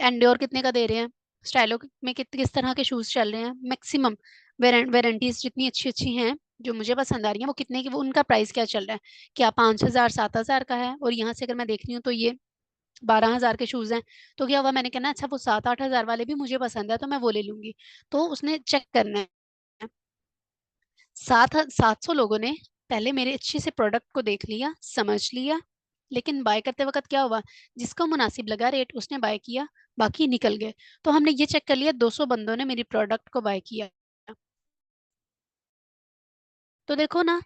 एंड्योर कितने का दे रहे हैं, स्टाइलो में किस तरह के शूज चल रहे हैं, मैक्सिमम वारंटीज जितनी अच्छी अच्छी हैं जो मुझे पसंद आ रही हैं वो कितने की, वो उनका प्राइस क्या चल रहा है, क्या 5,000 7,000 का है। और यहाँ से अगर मैं देख रही हूँ तो ये 12,000 के शूज हैं। तो क्या हुआ, मैंने कहना अच्छा वो 7-8 हजार वाले भी मुझे पसंद है तो मैं वो ले लूंगी। तो उसने चेक करना है। 700 लोगों ने पहले मेरे अच्छे से प्रोडक्ट को देख लिया समझ लिया, लेकिन बाय करते वक्त क्या हुआ, जिसको मुनासिब लगा रेट उसने बाय किया, बाकी निकल गए। तो हमने ये चेक कर लिया 200 बंदों ने मेरी प्रोडक्ट को बाय किया। तो देखो ना,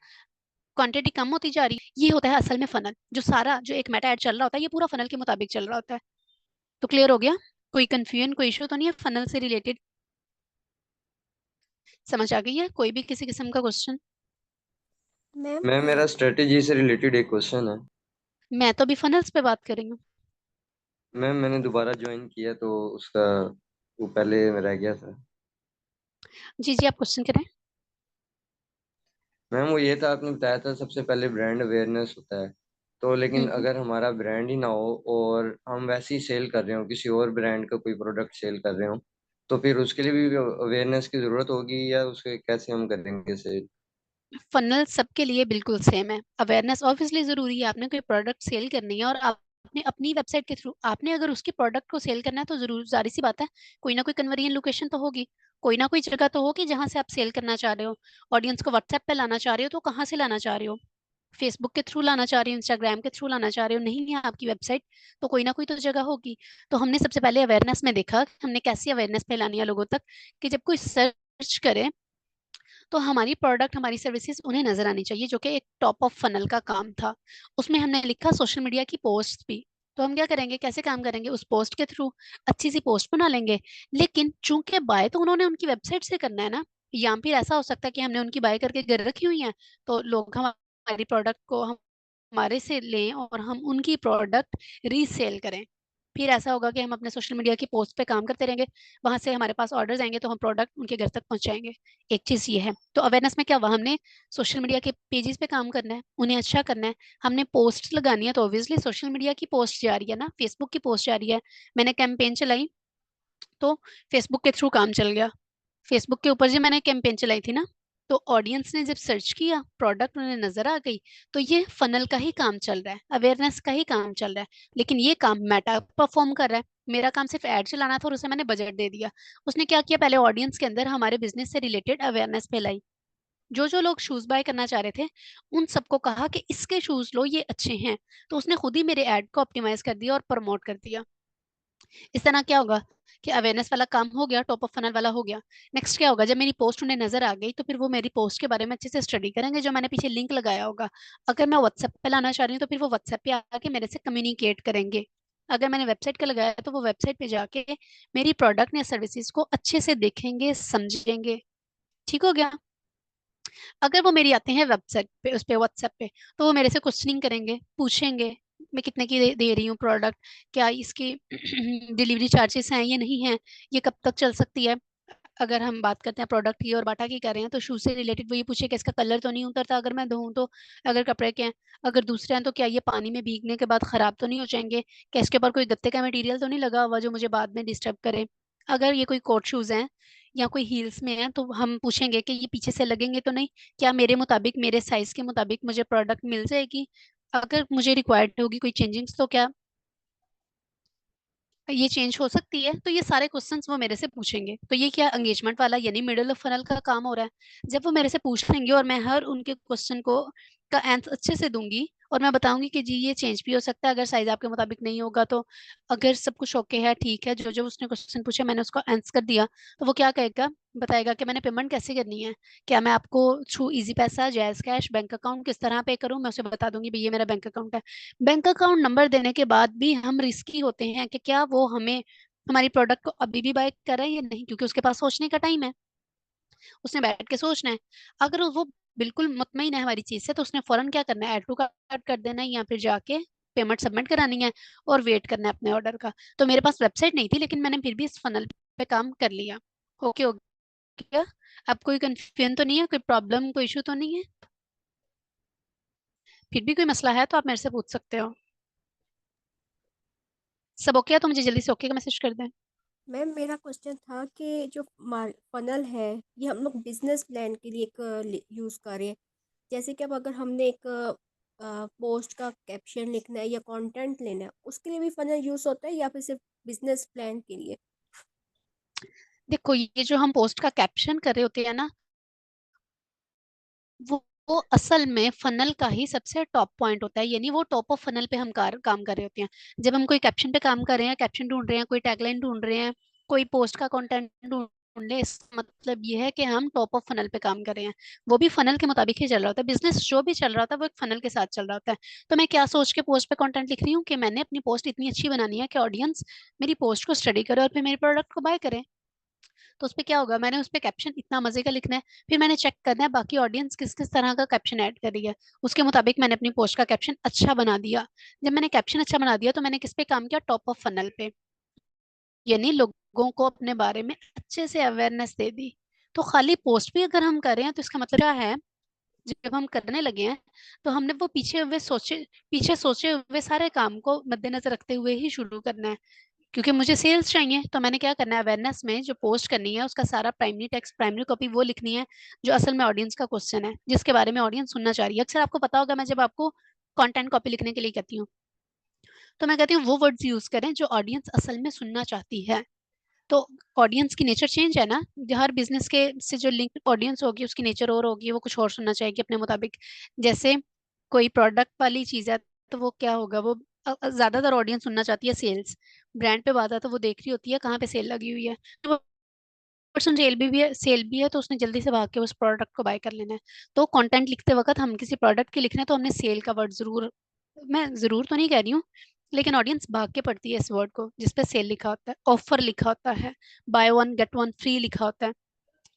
क्वांटिटी कम होती जा रही है। ये होता है असल में फनल, जो सारा जो एक मेटा एड चल रहा होता है ये पूरा फनल के मुताबिक चल रहा होता है। तो क्लियर हो गया? कोई कंफ्यूजन कोई इशू तो नहीं है फनल से रिलेटेड? समझ आ गई है कोई भी किसी किस्म का क्वेश्चन? मैम मेरा स्ट्रेटेजी से रिलेटेड एक क्वेश्चन है। मैं तो अभी फनल्स पे बात कर रही हूँ। मैम मैंने दोबारा ज्वाइन किया तो उसका वो पहले रह गया था। जी जी, आप क्वेश्चन करें। मैम वो ये था, आपने बताया था सबसे पहले ब्रांड अवेयरनेस होता है। तो लेकिन हम्म। अगर हमारा ब्रांड ही ना हो और हम वैसे ही सेल कर रहे हो, किसी और ब्रांड का कोई प्रोडक्ट सेल कर रहे हो, तो फिर उसके लिए भी अवेयरनेस की ज़रूरत होगी, या उसके कैसे हम करेंगे सेल? फनल सबके लिए बिल्कुल सेम है। अवेयरनेस ऑब्वियसली जरूरी है। आपने कोई प्रोडक्ट सेल करनी है और आपने अपनी वेबसाइट के थ्रू आपने अगर उसके प्रोडक्ट को सेल करना है तो जरूर जारी सी बात है कोई ना कोई कन्वीनियंट लोकेशन तो होगी, कोई ना कोई जगह तो होगी जहां से आप सेल करना चाह रहे हो। ऑडियंस को व्हाट्सएप पे लाना चाह रहे हो तो कहाँ से लाना चाह रहे हो, फेसबुक के थ्रू लाना चाह रहे हो, इंस्टाग्राम के थ्रू लाना चाह रहे हो, नहीं है आपकी वेबसाइट तो कोई ना कोई तो जगह होगी। तो हमने सबसे पहले अवेयरनेस में देखा कि हमने कैसी अवेयरनेस फैलानी है लोगों तक, कि जब कोई सर्च करे तो हमारी प्रोडक्ट हमारी सर्विसेज उन्हें नजर आनी चाहिए, जो कि एक टॉप ऑफ फनल का काम था। उसमें हमने लिखा सोशल मीडिया की पोस्ट भी। तो हम क्या करेंगे, कैसे काम करेंगे, उस पोस्ट के थ्रू अच्छी सी पोस्ट बना लेंगे। लेकिन चूंकि बाय तो उन्होंने उनकी वेबसाइट से करना है ना, या फिर ऐसा हो सकता है कि हमने उनकी बाय करके घर रखी हुई है तो लोग हमारी प्रोडक्ट को हमारे से लें और हम उनकी प्रोडक्ट रीसेल करें। फिर ऐसा होगा कि हम अपने सोशल मीडिया की पोस्ट पे काम करते रहेंगे, वहां से हमारे पास ऑर्डर्स आएंगे तो हम प्रोडक्ट उनके घर तक पहुंचाएंगे। एक चीज ये है। तो अवेयरनेस में क्या हुआ, हमने सोशल मीडिया के पेजेस पे काम करना है, उन्हें अच्छा करना है। हमने पोस्ट लगानी है तो ऑब्वियसली सोशल मीडिया की पोस्ट जा रही है ना, फेसबुक की पोस्ट जा रही है। मैंने कैंपेन चलाई तो फेसबुक के थ्रू काम चल गया। फेसबुक के ऊपर जो मैंने कैंपेन चलाई थी ना, तो ऑडियंस ने जब सर्च किया प्रोडक्ट उन्हें नजर आ गई। तो ये फनल का ही काम चल रहा है, अवेयरनेस का ही काम चल रहा है। लेकिन ये काम मेटा परफॉर्म कर रहा है, मेरा काम सिर्फ एड चलाना था और उसे मैंने बजट दे दिया। उसने क्या किया, पहले ऑडियंस के अंदर हमारे बिजनेस से रिलेटेड अवेयरनेस फैलाई। जो जो लोग शूज बाय करना चाह रहे थे उन सबको कहा कि इसके शूज लो ये अच्छे हैं। तो उसने खुद ही मेरे एड को ऑप्टिमाइज कर दिया और प्रमोट कर दिया। इस तरह क्या होगा कि अवेयरनेस वाला काम हो गया, टॉप ऑफ फनल वाला हो गया। नेक्स्ट क्या होगा, जब मेरी पोस्ट उन्हें नजर आ गई तो फिर वो मेरी पोस्ट के बारे में अच्छे से स्टडी करेंगे, जो मैंने पीछे लिंक लगाया होगा। अगर मैं व्हाट्सएप पे लाना चाह रही हूँ तो फिर वो व्हाट्सएप पे आके मेरे से कम्युनिकेट करेंगे। अगर मैंने वेबसाइट का लगाया तो वो वेबसाइट पे जाके मेरी प्रोडक्ट या सर्विसेज को अच्छे से देखेंगे समझेंगे। ठीक हो गया? अगर वो मेरी आते हैं वेबसाइट पे उस पे व्हाट्सएप पे तो वो मेरे से क्वेश्चनिंग करेंगे, पूछेंगे मैं कितने की दे रही हूँ प्रोडक्ट, क्या इसकी डिलीवरी चार्जेस हैं, ये नहीं है, ये कब तक चल सकती है। अगर हम बात करते हैं प्रोडक्ट की और बाटा की कर रहे हैं तो शूज से रिलेटेड वो ये पूछे कि इसका कलर तो नहीं उतरता अगर मैं धोऊं तो, अगर कपड़े के हैं। अगर दूसरे हैं तो क्या ये पानी में भीगने के बाद खराब तो नहीं हो जाएंगे, क्या इसके ऊपर कोई गत्ते का मटेरियल तो नहीं लगा हुआ जो मुझे बाद में डिस्टर्ब करे। अगर ये कोई कोट शूज हैं या कोई हील्स में है तो हम पूछेंगे कि ये पीछे से लगेंगे तो नहीं, क्या मेरे मुताबिक, मेरे साइज के मुताबिक मुझे प्रोडक्ट मिल जाएगी, अगर मुझे रिक्वायर्ड होगी कोई चेंजिंग्स तो क्या ये चेंज हो सकती है। तो ये सारे क्वेश्चंस वो मेरे से पूछेंगे। तो ये क्या एंगेजमेंट वाला यानी मिडिल ऑफ फनल का काम हो रहा है। जब वो मेरे से पूछ लेंगे और मैं हर उनके क्वेश्चन को का आंसर अच्छे से दूंगी और मैं बताऊंगी कि जी ये चेंज भी हो सकता है अगर साइज आपके मुताबिक नहीं होगा तो, अगर सब कुछ ओके है ठीक है, जो जो उसने क्वेश्चन पूछे मैंने उसको आंसर कर दिया, तो वो क्या कहेगा, बताएगा कि मैंने पेमेंट कैसे करनी है, क्या मैं आपको थ्रू इजी पैसा, जैज कैश, बैंक अकाउंट किस तरह पे करूं, मैं उसे बता दूंगी भाई ये मेरा बैंक अकाउंट है। बैंक अकाउंट नंबर देने के बाद भी हम रिस्की होते हैं कि क्या वो हमें हमारी प्रोडक्ट को अभी भी बाय कर रहा है या नहीं, क्योंकि उसके पास सोचने का टाइम है, उसने बैठ के सोचना है। अगर वो बिल्कुल मुतमईन है हमारी चीज से तो उसने फौरन क्या करना है, ऐड टू कार्ट कर देना है या फिर जाके पेमेंट सबमिट करानी है और वेट करना है अपने ऑर्डर का। तो मेरे पास वेबसाइट नहीं थी लेकिन मैंने फिर भी इस फनल पे काम कर लिया। ओके हो गया। अब कोई कंफ्यूजन तो नहीं है, कोई प्रॉब्लम, कोई इशू तो नहीं है? फिर भी कोई मसला है तो आप मेरे से पूछ सकते हो। सब ओके है तो मुझे जल्दी से ओके का मैसेज कर दें। मैम मेरा क्वेश्चन था कि जो फनल है ये हम लोग बिजनेस प्लान के लिए एक यूज़ करें। जैसे कि अब अगर हमने एक पोस्ट का कैप्शन लिखना है या कंटेंट लेना है उसके लिए भी फनल यूज़ होता है या फिर सिर्फ बिजनेस प्लान के लिए? देखो ये जो हम पोस्ट का कैप्शन कर रहे होते हैं ना, वो असल में फनल का ही सबसे टॉप पॉइंट होता है, यानी वो टॉप ऑफ फनल पे हम काम कर रहे होते हैं। जब हम कोई कैप्शन पे काम कर रहे हैं, कैप्शन ढूंढ रहे हैं, कोई टैगलाइन ढूंढ रहे हैं, कोई पोस्ट का कंटेंट ढूंढ रहे हैं, इसका मतलब ये है कि हम टॉप ऑफ फनल पे काम कर रहे हैं। वो भी फनल के मुताबिक ही चल रहा होता है, बिजनेस जो भी चल रहा होता है वो एक फनल के साथ चल रहा होता है। तो मैं क्या सोच के पोस्ट पे कंटेंट लिख रही हूँ कि मैंने अपनी पोस्ट इतनी अच्छी बनानी है कि ऑडियंस मेरी पोस्ट को स्टडी करे और फिर मेरे प्रोडक्ट को बाय करे। तो उस पे क्या होगा, मैंने उस पे कैप्शन इतना मजे का लिखना है, फिर मैंने चेक करना है बाकी ऑडियंस किस किस तरह का कैप्शन ऐड कर रही है, उसके मुताबिक मैंने अपनी पोस्ट का कैप्शन अच्छा बना दिया। जब मैंने कैप्शन अच्छा बना दिया तो मैंने किस पे काम किया, टॉप ऑफ फनल पे, यानी लोगों को अपने बारे में अच्छे से अवेयरनेस दे दी। तो खाली पोस्ट भी अगर हम कर रहे हैं तो इसका मतलब क्या है, जब हम करने लगे हैं तो हमने वो पीछे सोचे हुए सारे काम को मद्देनजर रखते हुए ही शुरू करना है। क्योंकि मुझे सेल्स चाहिए तो मैंने क्या करना है, अवेयरनेस में जो पोस्ट करनी है उसका सारा प्राइमरी टेक्स्ट, प्राइमरी कॉपी वो लिखनी है जो असल में ऑडियंस का क्वेश्चन है, जिसके बारे में ऑडियंस सुनना चाह रही है। अक्सर आपको पता होगा मैं जब आपको कंटेंट कॉपी लिखने के लिए कहती हूँ तो मैं कहती हूँ वो वर्ड्स यूज करें जो ऑडियंस असल में सुनना चाहती है। तो ऑडियंस की नेचर चेंज है ना, हर बिजनेस के से जो लिंक ऑडियंस होगी उसकी नेचर और होगी, वो कुछ और सुनना चाहेगी अपने मुताबिक। जैसे कोई प्रोडक्ट वाली चीज है तो वो क्या होगा, वो ज्यादातर ऑडियंस सुनना चाहती है सेल्स। ब्रांड पे बात है तो वो देख रही होती है कहाँ पे सेल लगी हुई है, तो वो पर्सन सेल भी है तो उसने जल्दी से भाग के उस प्रोडक्ट को बाय कर लेना है। तो कंटेंट लिखते वक्त हम किसी प्रोडक्ट के लिखना है तो हमने सेल का वर्ड जरूर, मैं जरूर तो नहीं कह रही हूँ, लेकिन ऑडियंस भाग के पढ़ती है इस वर्ड को जिसपे सेल लिखा होता है, ऑफर लिखा होता है, by one get one free लिखा होता है,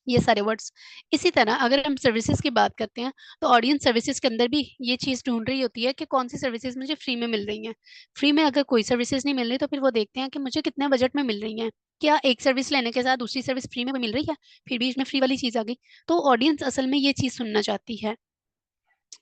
ये सारे वर्ड्स। इसी तरह अगर हम सर्विसेज की बात करते हैं तो ऑडियंस सर्विसेज के अंदर भी ये चीज ढूंढ रही होती है कि कौन सी सर्विसेज मुझे फ्री में मिल रही हैं। फ्री में अगर कोई सर्विसेज नहीं मिल रही तो फिर वो देखते हैं कि मुझे कितने बजट में मिल रही हैं, क्या एक सर्विस लेने के साथ दूसरी सर्विस फ्री में मिल रही है, फिर भी इसमें फ्री वाली चीज आ गई। तो ऑडियंस असल में ये चीज सुनना चाहती है।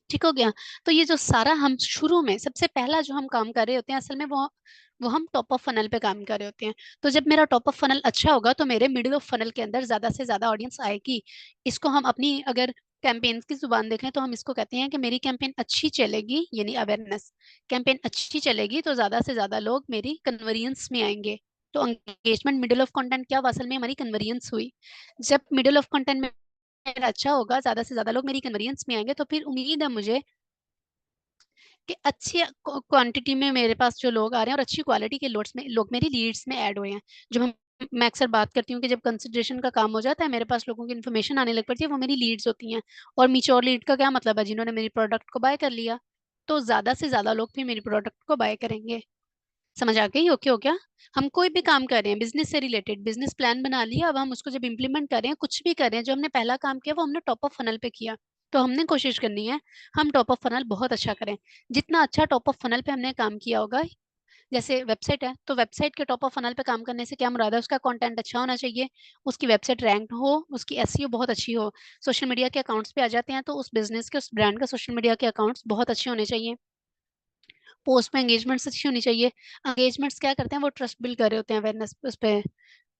ठीक हो गया। तो ये जो सारा हम शुरू में सबसे पहला जो हम काम कर रहे होते हैं असल में वो हम टॉप ऑफ फनल पे काम कर रहे होते हैं। तो जब मेरा टॉप ऑफ फनल अच्छा होगा तो मेरे मिडिल ऑफ फनल के अंदर ज्यादा से ज्यादा ऑडियंस आएगी। इसको हम अपनी अगर कैंपेन्स की जुबान देखें तो हम इसको कहते हैं कि मेरी कैंपेन अच्छी चलेगी, यानी अवेयरनेस। कैंपेन अच्छी चलेगी तो ज्यादा से ज्यादा लोग मेरी कन्वर्जेंस में आएंगे। तो एंगेजमेंट मिडिल ऑफ कंटेंट क्या हुआ, असल में हमारी कन्वर्जेंस हुई। जब मिडिल ऑफ कंटेंट में मेरा अच्छा होगा, ज्यादा से ज्यादा लोग मेरी कन्वर्जेंस में आएंगे, तो फिर उम्मीद है मुझे कि अच्छी क्वांटिटी में मेरे पास जो लोग आ रहे हैं और अच्छी क्वालिटी के लोग मेरी लीड्स में ऐड हुए हैं। जो हम मैं अक्सर बात करती हूँ कि जब कंसिडरेशन का काम हो जाता है मेरे पास लोगों की इन्फॉर्मेशन आने लग पड़ती है, वो मेरी लीड्स होती हैं। और मिच्योर लीड का क्या मतलब है, जिन्होंने मेरी प्रोडक्ट को बाय कर लिया। तो ज्यादा से ज्यादा लोग फिर मेरी प्रोडक्ट को बाय करेंगे। समझ आ गई? ओके हो क्या? हम कोई भी काम कर रहे हैं बिजनेस से रिलेटेड, बिजनेस प्लान बना लिया, अब हम उसको जब इंप्लीमेंट कर रहे हैं, कुछ भी कर रहे हैं, जो हमने पहला काम किया वो हमने टॉप ऑफ फनल पे किया। तो हमने कोशिश करनी है हम टॉप ऑफ फनल बहुत अच्छा करें। जितना अच्छा टॉप ऑफ फनल पे हमने काम किया होगा, जैसे वेबसाइट है तो वेबसाइट के टॉप ऑफ फनल पे काम करने से क्या मुराद है, उसका कंटेंट अच्छा होना चाहिए, उसकी वेबसाइट रैंक्ड हो, उसकी एसईओ बहुत अच्छी हो। सोशल मीडिया के अकाउंट्स पे आ जाते हैं तो उस बिजनेस के, उस ब्रांड का सोशल मीडिया के अकाउंट्स बहुत अच्छे होने चाहिए। पोस्ट में एंगेजमेंट्स अच्छी होनी चाहिए। एंगेजमेंट्स क्या करते हैं, वो ट्रस्ट बिल्ड कर रहे होते हैं अवेयरनेस उस पे,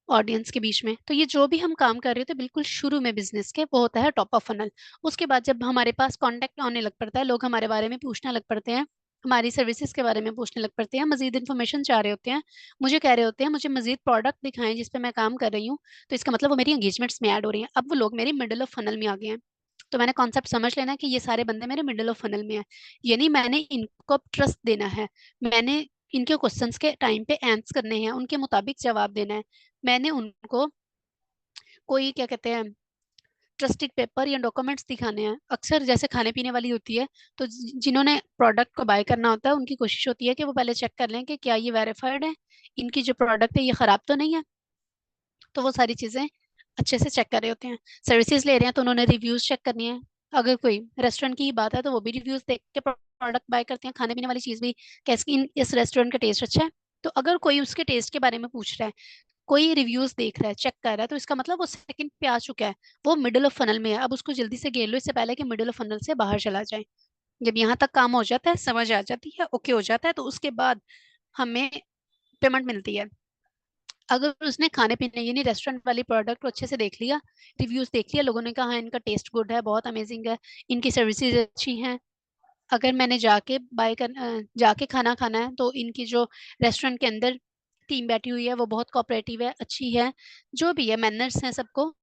ऑडियंस के बीच में। तो ये जो भी हम काम कर रहे होते हैं बिल्कुल शुरू में बिजनेस के, वो होता है टॉप ऑफ फनल। उसके बाद जब हमारे पास कांटेक्ट आने लग पड़ता है, लोग हमारे बारे में पूछने लग पड़ते हैं, हमारी सर्विसेज के बारे में पूछने लग पड़ते हैं, मजीद इन्फॉर्मेशन चाह रहे होते हैं, मुझे कह रहे होते हैं मुझे मजीद प्रोडक्ट दिखाएं जिस पे मैं काम कर रही हूँ, तो इसका मतलब वो मेरी एंगेजमेंट्स में ऐड हो रही हैं। अब वो लोग मेरे मिडिल ऑफ फनल में आ गए हैं। तो मैंने कॉन्सेप्ट समझ लेना है कि ये सारे बंदे मेरे मिडिल ऑफ फनल में है, यानी मैंने इनको अब ट्रस्ट देना है, मैंने इनके क्वेश्चंस के टाइम पे आंसर करने हैं, उनके मुताबिक जवाब देना है, मैंने उनको कोई क्या कहते हैं ट्रस्टेड पेपर या डॉक्यूमेंट्स दिखाने हैं। अक्सर जैसे खाने पीने वाली होती है, तो जिन्होंने प्रोडक्ट को बाय करना होता है उनकी कोशिश होती है कि वो पहले चेक कर लें कि क्या ये वेरीफाइड है, इनकी जो प्रोडक्ट है ये खराब तो नहीं है। तो वो सारी चीजें अच्छे से चेक कर रहे होते हैं। सर्विसेज ले रहे हैं तो उन्होंने रिव्यूज चेक करनी है। अगर कोई रेस्टोरेंट की ही बात है तो वो भी रिव्यूज देख के प्रोडक्ट बाय करते हैं। खाने पीने वाली चीज भी, कैसे इस रेस्टोरेंट का टेस्ट अच्छा है, तो अगर कोई उसके टेस्ट के बारे में पूछ रहा है, कोई रिव्यूज देख रहा है, चेक कर रहा है, तो इसका मतलब वो सेकंड पे आ चुका है, वो मिडिल ऑफ फनल में है। अब उसको जल्दी से घेर लो इससे पहले कि मिडिल ऑफ फनल से बाहर चला जाए। जब यहाँ तक काम हो जाता है, समझ आ जाती है, ओके हो जाता है, तो उसके बाद हमें पेमेंट मिलती है। अगर उसने खाने पीने यानी रेस्टोरेंट वाली प्रोडक्ट को अच्छे से देख लिया, रिव्यूज देख लिया, लोगों ने कहा हाँ, इनका टेस्ट गुड है, बहुत अमेजिंग है, इनकी सर्विसेज अच्छी हैं, अगर मैंने जाके खाना खाना है तो इनकी जो रेस्टोरेंट के अंदर टीम बैठी हुई है वो बहुत कोऑपरेटिव है, अच्छी है, जो भी है मैनर्स हैं सबको,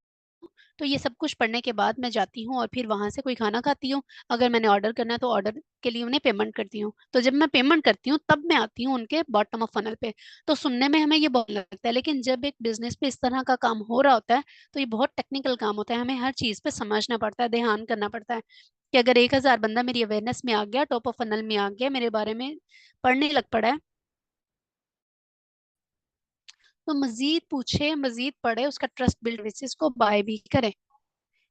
तो ये सब कुछ पढ़ने के बाद मैं जाती हूँ और फिर वहां से कोई खाना खाती हूँ। अगर मैंने ऑर्डर करना है तो ऑर्डर के लिए उन्हें पेमेंट करती हूँ। तो जब मैं पेमेंट करती हूँ तब मैं आती हूँ उनके बॉटम ऑफ फनल पे। तो सुनने में हमें ये बहुत लगता है, लेकिन जब एक बिजनेस पे इस तरह का काम हो रहा होता है तो ये बहुत टेक्निकल काम होता है, हमें हर चीज पे समझना पड़ता है, ध्यान करना पड़ता है कि अगर 1,000 बंदा मेरी अवेयरनेस में आ गया, टॉप ऑफ फनल में आ गया, मेरे बारे में पढ़ने लग पड़ा है, तो मजीद पूछे, मजीद पढ़े, उसका ट्रस्ट बिल्ड बेसिस को बाय भी करे।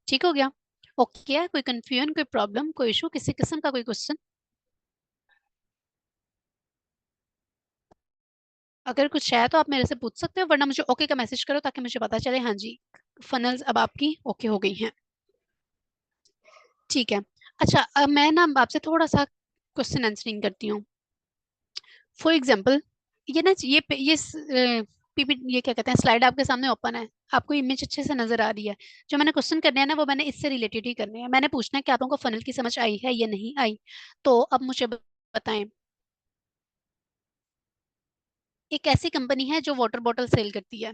ठीक हो गया? ओके है? कोई कंफ्यूजन, कोई प्रॉब्लम, कोई इशू, किसी किस्म का कोई क्वेश्चन? अगर कुछ है तो आप मेरे से पूछ सकते हो, वरना मुझे ओके का मैसेज करो ताकि मुझे पता चले हाँ जी फनल्स अब आपकी ओके हो गई हैं। ठीक है। अच्छा, अब मैं ना आपसे थोड़ा सा क्वेश्चन आंसरिंग करती हूँ। फॉर एग्जाम्पल, ये ना पीपी ये क्या कहते हैं, स्लाइड आपके सामने ओपन है, आपको इमेज अच्छे से नजर आ रही है। जो मैंने क्वेश्चन करने हैं ना वो मैंने इससे रिलेटेड ही करने हैं। मैंने पूछना है कि आप लोगों को फनल की समझ आई है या नहीं आई। तो अब मुझे बताएं, एक ऐसी कंपनी है जो वाटर बॉटल सेल करती है,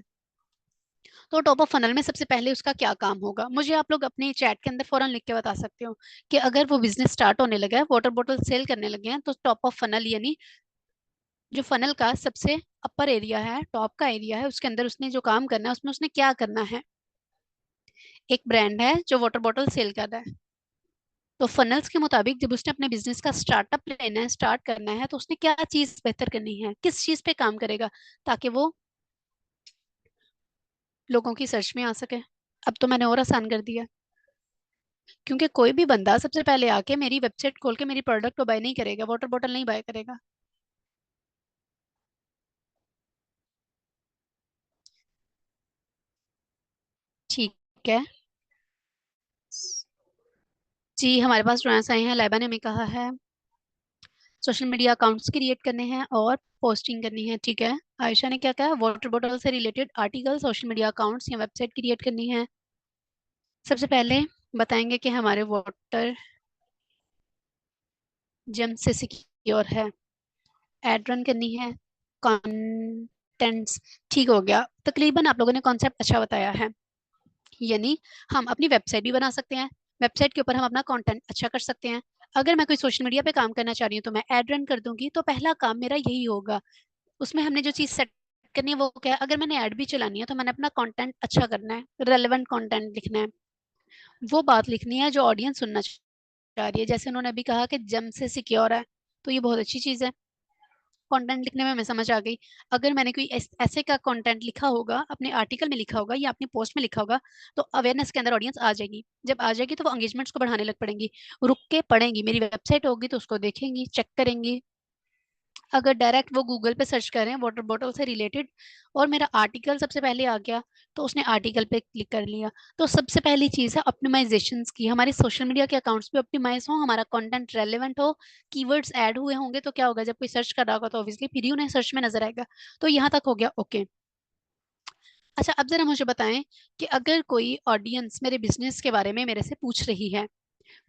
तो टॉप ऑफ फनल में सबसे पहले उसका क्या काम होगा? मुझे आप लोग अपने चैट के अंदर फौरन लिख के बता सकते हो कि अगर वो बिजनेस स्टार्ट होने लगा है, वाटर बॉटल सेल करने लगे हैं, तो टॉप ऑफ फनल यानी जो फनल का सबसे अपर एरिया है, टॉप का एरिया है, उसके अंदर उसने जो काम करना है उसमें उसने क्या करना है? एक ब्रांड है जो वाटर बॉटल सेल कर रहा है, तो फनल्स के मुताबिक जब उसने अपने बिजनेस का स्टार्टअप लेना है, स्टार्ट करना है, तो उसने क्या चीज बेहतर करनी है, किस चीज पे काम करेगा ताकि वो लोगों की सर्च में आ सके? अब तो मैंने और आसान कर दिया, क्योंकि कोई भी बंदा सबसे पहले आके मेरी वेबसाइट खोल के मेरी प्रोडक्ट को बाय नहीं करेगा, वाटर बॉटल नहीं बाय करेगा। ठीक है जी, हमारे पास ड्राइंग्स आए हैं, लाइबा ने हमें कहा है सोशल मीडिया अकाउंट्स क्रिएट करने हैं और पोस्टिंग करनी है। ठीक है, आयशा ने क्या कहा, वाटर बॉटल से related article, social media accounts या वेबसाइट क्रिएट करनी है। सबसे पहले बताएंगे कि हमारे वाटर जम से सिक्योर है, एड रन करनी है, कंटेंट्स। ठीक हो गया, तकरीबन आप लोगों ने कॉन्सेप्ट अच्छा बताया है। यानी हम अपनी वेबसाइट भी बना सकते हैं, वेबसाइट के ऊपर हम अपना कंटेंट अच्छा कर सकते हैं। अगर मैं कोई सोशल मीडिया पे काम करना चाह रही हूँ तो मैं एड रन कर दूंगी, तो पहला काम मेरा यही होगा। उसमें हमने जो चीज सेट करनी है वो क्या है? अगर मैंने ऐड भी चलानी है तो मैंने अपना कंटेंट अच्छा करना है, रेलेवेंट कंटेंट लिखना है, वो बात लिखनी है जो ऑडियंस सुनना चाह रही है। जैसे उन्होंने अभी कहा कि जम से सिक्योर है, तो ये बहुत अच्छी चीज है, कंटेंट लिखने में हमें समझ आ गई। अगर मैंने कोई ऐसे का कंटेंट लिखा होगा, अपने आर्टिकल में लिखा होगा या अपनी पोस्ट में लिखा होगा, तो अवेयरनेस के अंदर ऑडियंस आ जाएगी। जब आ जाएगी तो वो एंगेजमेंट्स को बढ़ाने लग पड़ेंगी, रुक के पढ़ेंगी, मेरी वेबसाइट होगी तो उसको देखेंगी, चेक करेंगी। अगर डायरेक्ट वो गूगल पे सर्च करें वाटर बॉटल से रिलेटेड और मेरा आर्टिकल सबसे पहले आ गया, तो उसने आर्टिकल पे क्लिक कर लिया। तो सबसे पहली चीज है ऑप्टिमाइजेशंस की, हमारे सोशल मीडिया के अकाउंट्स भी ऑप्टिमाइज हो, हमारा कंटेंट रेलेवेंट हो, कीवर्ड्स ऐड हुए होंगे, तो क्या होगा, जब कोई सर्च कर रहा होगा तो ऑब्वियसली फिर ही उन्हें सर्च में नजर आएगा। तो यहाँ तक हो गया ओके। अच्छा, अब जरा मुझे बताएं कि अगर कोई ऑडियंस मेरे बिजनेस के बारे में मेरे से पूछ रही है,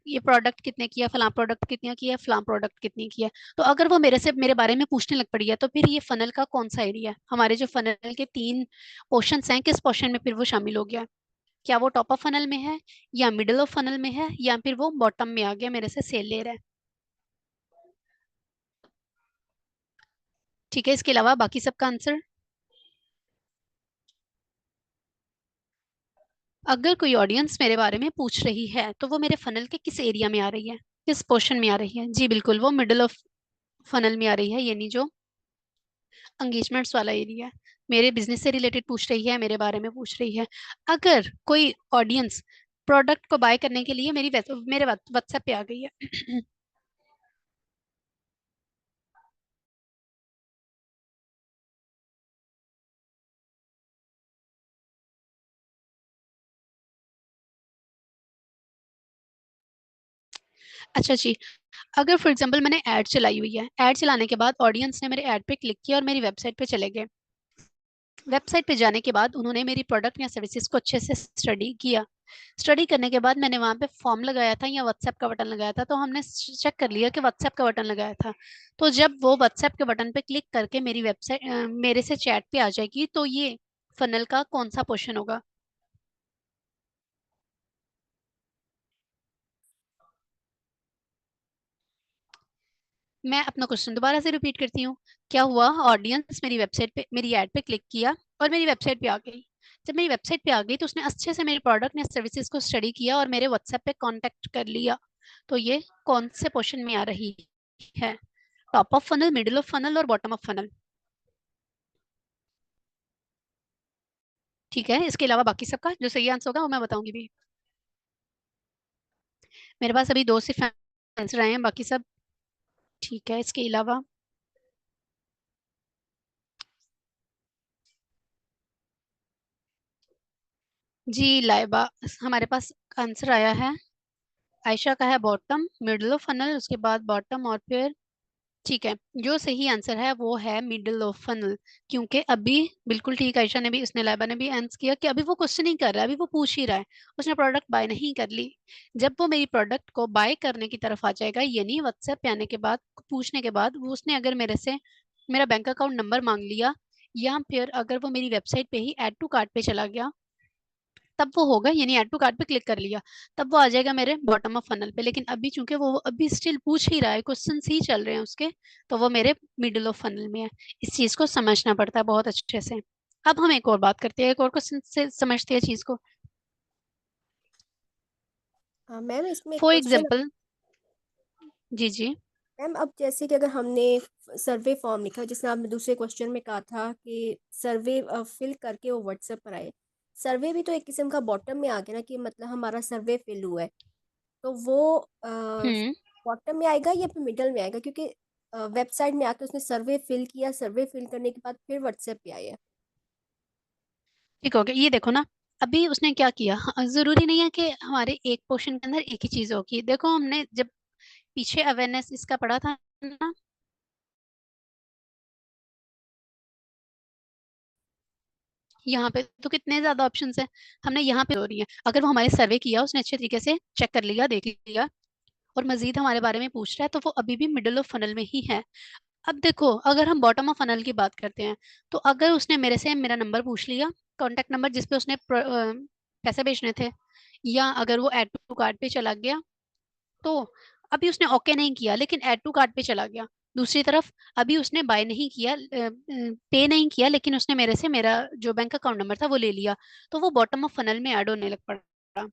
ये प्रोडक्ट कितने की है, फलां प्रोडक्ट कितने की है, फलां प्रोडक्ट कितनी की है, तो अगर वो मेरे से मेरे बारे में पूछने लग पड़ी है, तो फिर ये फनल का कौन सा एरिया है? हमारे जो फनल के 3 पोर्शंस हैं, किस पोर्शन में फिर वो शामिल हो गया? क्या वो टॉप ऑफ फनल में है, या मिडिल ऑफ फनल में है, या फिर वो बॉटम में आ गया मेरे से सेल ले रहा है? ठीक है, इसके अलावा बाकी सबका आंसर। अगर कोई ऑडियंस मेरे बारे में पूछ रही है, तो वो मेरे फनल के किस एरिया में आ रही है, किस पोर्शन में आ रही है? जी बिल्कुल, वो मिडिल ऑफ फनल में आ रही है, यानी जो एंगेजमेंट्स वाला एरिया है। मेरे बिजनेस से रिलेटेड पूछ रही है, मेरे बारे में पूछ रही है। अगर कोई ऑडियंस प्रोडक्ट को बाय करने के लिए मेरे व्हाट्सएप पे आ गई है अच्छा जी, अगर फॉर एग्जांपल मैंने ऐड चलाई हुई है, ऐड चलाने के बाद ऑडियंस ने मेरे ऐड पे क्लिक किया और मेरी वेबसाइट पे चले गए। वेबसाइट पे जाने के बाद उन्होंने मेरी प्रोडक्ट या सर्विसेज को अच्छे से स्टडी किया। स्टडी करने के बाद मैंने वहां पे फॉर्म लगाया था या व्हाट्सएप का बटन लगाया था, तो हमने चेक कर लिया कि व्हाट्सएप का बटन लगाया था। तो जब वो व्हाट्सएप के बटन पे क्लिक करके मेरी वेबसाइट मेरे से चैट पे आ जाएगी, तो ये फनल का कौन सा पोर्शन होगा? मैं अपना क्वेश्चन दोबारा से रिपीट करती हूँ। क्या हुआ, ऑडियंस मेरी वेबसाइट पे, मेरी ऐड पे क्लिक किया और मेरी वेबसाइट पे आ गई। जब मेरी वेबसाइट पे आ गई, तो उसने अच्छे से मेरे प्रोडक्ट या सर्विसेज को स्टडी किया और मेरे व्हाट्सएप पे कांटेक्ट कर लिया। तो ये कौन से पोर्शन में आ रही है? Top of funnel, middle of funnel और बॉटम ऑफ फनल? ठीक है, इसके अलावा बाकी सबका जो सही आंसर होगा वो मैं बताऊंगी भी। मेरे पास अभी 2 सिर्फ आंसर आए हैं, बाकी सब ठीक है। इसके अलावा जी लाइबा, हमारे पास आंसर आया है। आयशा का है बॉटम, मिडिल ऑफ फनल, उसके बाद बॉटम और फिर ठीक है। जो सही आंसर है वो है मिडिल ऑफ फनल। क्योंकि अभी बिल्कुल ठीक, आयशा ने भी, उसने लाइबा ने भी आंसर किया कि अभी वो क्वेश्चन ही कर रहा है, अभी वो पूछ ही रहा है, उसने प्रोडक्ट बाय नहीं कर ली। जब वो मेरी प्रोडक्ट को बाय करने की तरफ आ जाएगा, यानी व्हाट्सएप पे आने के बाद, पूछने के बाद, वो उसने अगर मेरे से मेरा बैंक अकाउंट नंबर मांग लिया, या फिर अगर वो मेरी वेबसाइट पे ही ऐड टू कार्ट पे चला गया, तब वो होगा, यानी ऐड टू कार्ट पे क्लिक कर लिया, तब वो आ जाएगा मेरे बॉटम ऑफ फनल पे। लेकिन अभी चूंकि वो अभी स्टिल पूछ ही रहा है, क्वेश्चन ही चल रहे हैं उसके, तो वो मेरे मिडिल ऑफ फनल में है। इस चीज को समझना पड़ता है बहुत अच्छे से। अब हम एक और बात करते हैं, एक और क्वेश्चन से समझते हैं चीज को। मैम इसमें एक फॉर क्वेश्चन। एग्जाम्पल, जी जी। मैम अब जैसे कि अगर हमने सर्वे फॉर्म लिखा, जिसने आपने दूसरे क्वेश्चन में कहा था कि सर्वे फिल करके वो व्हाट्सएप पर आए, सर्वे भी तो एक किस्म का बॉटम में आ गया ना, कि मतलब हमारा सर्वे फिल हुआ है, तो वो हम्म। बॉटम में आएगा या फिर मिडल में आएगा? क्योंकि वेबसाइट में आके उसने सर्वे फिल किया, सर्वे फिल करने के बाद फिर व्हाट्सएप पे आया। ठीक हो गया, ये देखो ना, अभी उसने क्या किया। जरूरी नहीं है कि हमारे एक पोर्शन के अंदर एक ही चीज होगी। देखो, हमने जब पीछे अवेयरनेस इसका पढ़ा था ना, यहाँ पे तो कितने ज्यादा ऑप्शंस हैं। हमने यहाँ पे हो रही है, अगर वो हमारे सर्वे किया, उसने अच्छे तरीके से चेक कर लिया, देख लिया, और मजीद हमारे बारे में पूछ रहा है, तो वो अभी भी मिडिल ऑफ फनल में ही है। अब देखो, अगर हम बॉटम ऑफ फनल की बात करते हैं, तो अगर उसने मेरे से मेरा नंबर पूछ लिया, कॉन्टेक्ट नंबर जिसपे उसने पैसे भेजने थे, या अगर वो ऐड टू कार्ट पे चला गया, तो अभी उसने ओके नहीं किया, लेकिन ऐड टू कार्ट पे चला गया। दूसरी तरफ अभी उसने बाय नहीं किया, पे नहीं किया, लेकिन उसने मेरे से मेरा जो बैंक अकाउंट नंबर था वो ले लिया, तो वो बॉटम ऑफ फनल में ऐड होने लग पड़ा।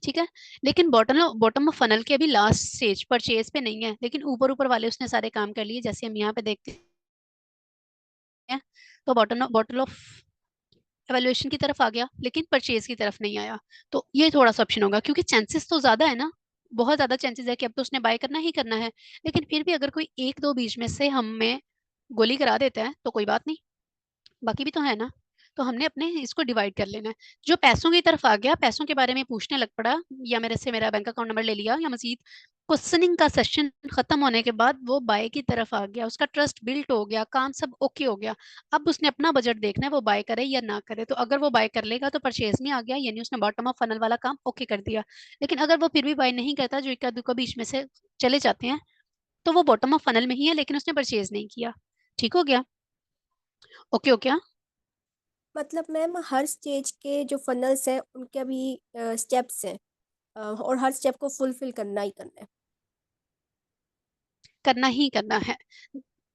ठीक है। लेकिन बॉटम बॉटम ऑफ फनल के अभी लास्ट स्टेज परचेज पे नहीं है, लेकिन ऊपर ऊपर वाले उसने सारे काम कर लिए, जैसे हम यहाँ पे देखते हैं। तो बॉटल ऑफ एवेल्युएशन की तरफ आ गया, लेकिन परचेज की तरफ नहीं आया। तो ये थोड़ा सा ऑप्शन होगा, क्योंकि चांसेस तो ज्यादा है ना, बहुत ज्यादा चांसेस है कि अब तो उसने बाय करना ही करना है। लेकिन फिर भी अगर कोई एक दो बीच में से हमें गोली करा देता है, तो कोई बात नहीं, बाकी भी तो है ना। तो हमने अपने इसको डिवाइड कर लेना है। जो पैसों की तरफ आ गया, पैसों के बारे में पूछने लग पड़ा, या मेरे से मेरा बैंक अकाउंट नंबर ले लिया, या मजीद क्वेश्चनिंग का सेशन खत्म होने के बाद वो बाय की तरफ आ गया, उसका ट्रस्ट बिल्ट हो गया, काम सब ओके हो गया। अब उसने अपना बजट देखना है, वो बाय करे या ना करे। तो अगर वो बाय कर लेगा तो परचेज में आ गया, यानी उसने बॉटम ऑफ फनल वाला काम ओके कर दिया। लेकिन अगर वो फिर भी बाय नहीं करता, जो इक्का दुक्का बीच में से चले जाते हैं, तो वो बॉटम ऑफ फनल में ही है, लेकिन उसने परचेज नहीं किया। ठीक हो गया? ओके हो गया? मतलब मैम हर स्टेज के जो फनल्स हैं उनके अभी स्टेप्स हैं, और हर स्टेप को फुलफिल करना ही करना है। करना ही करना है।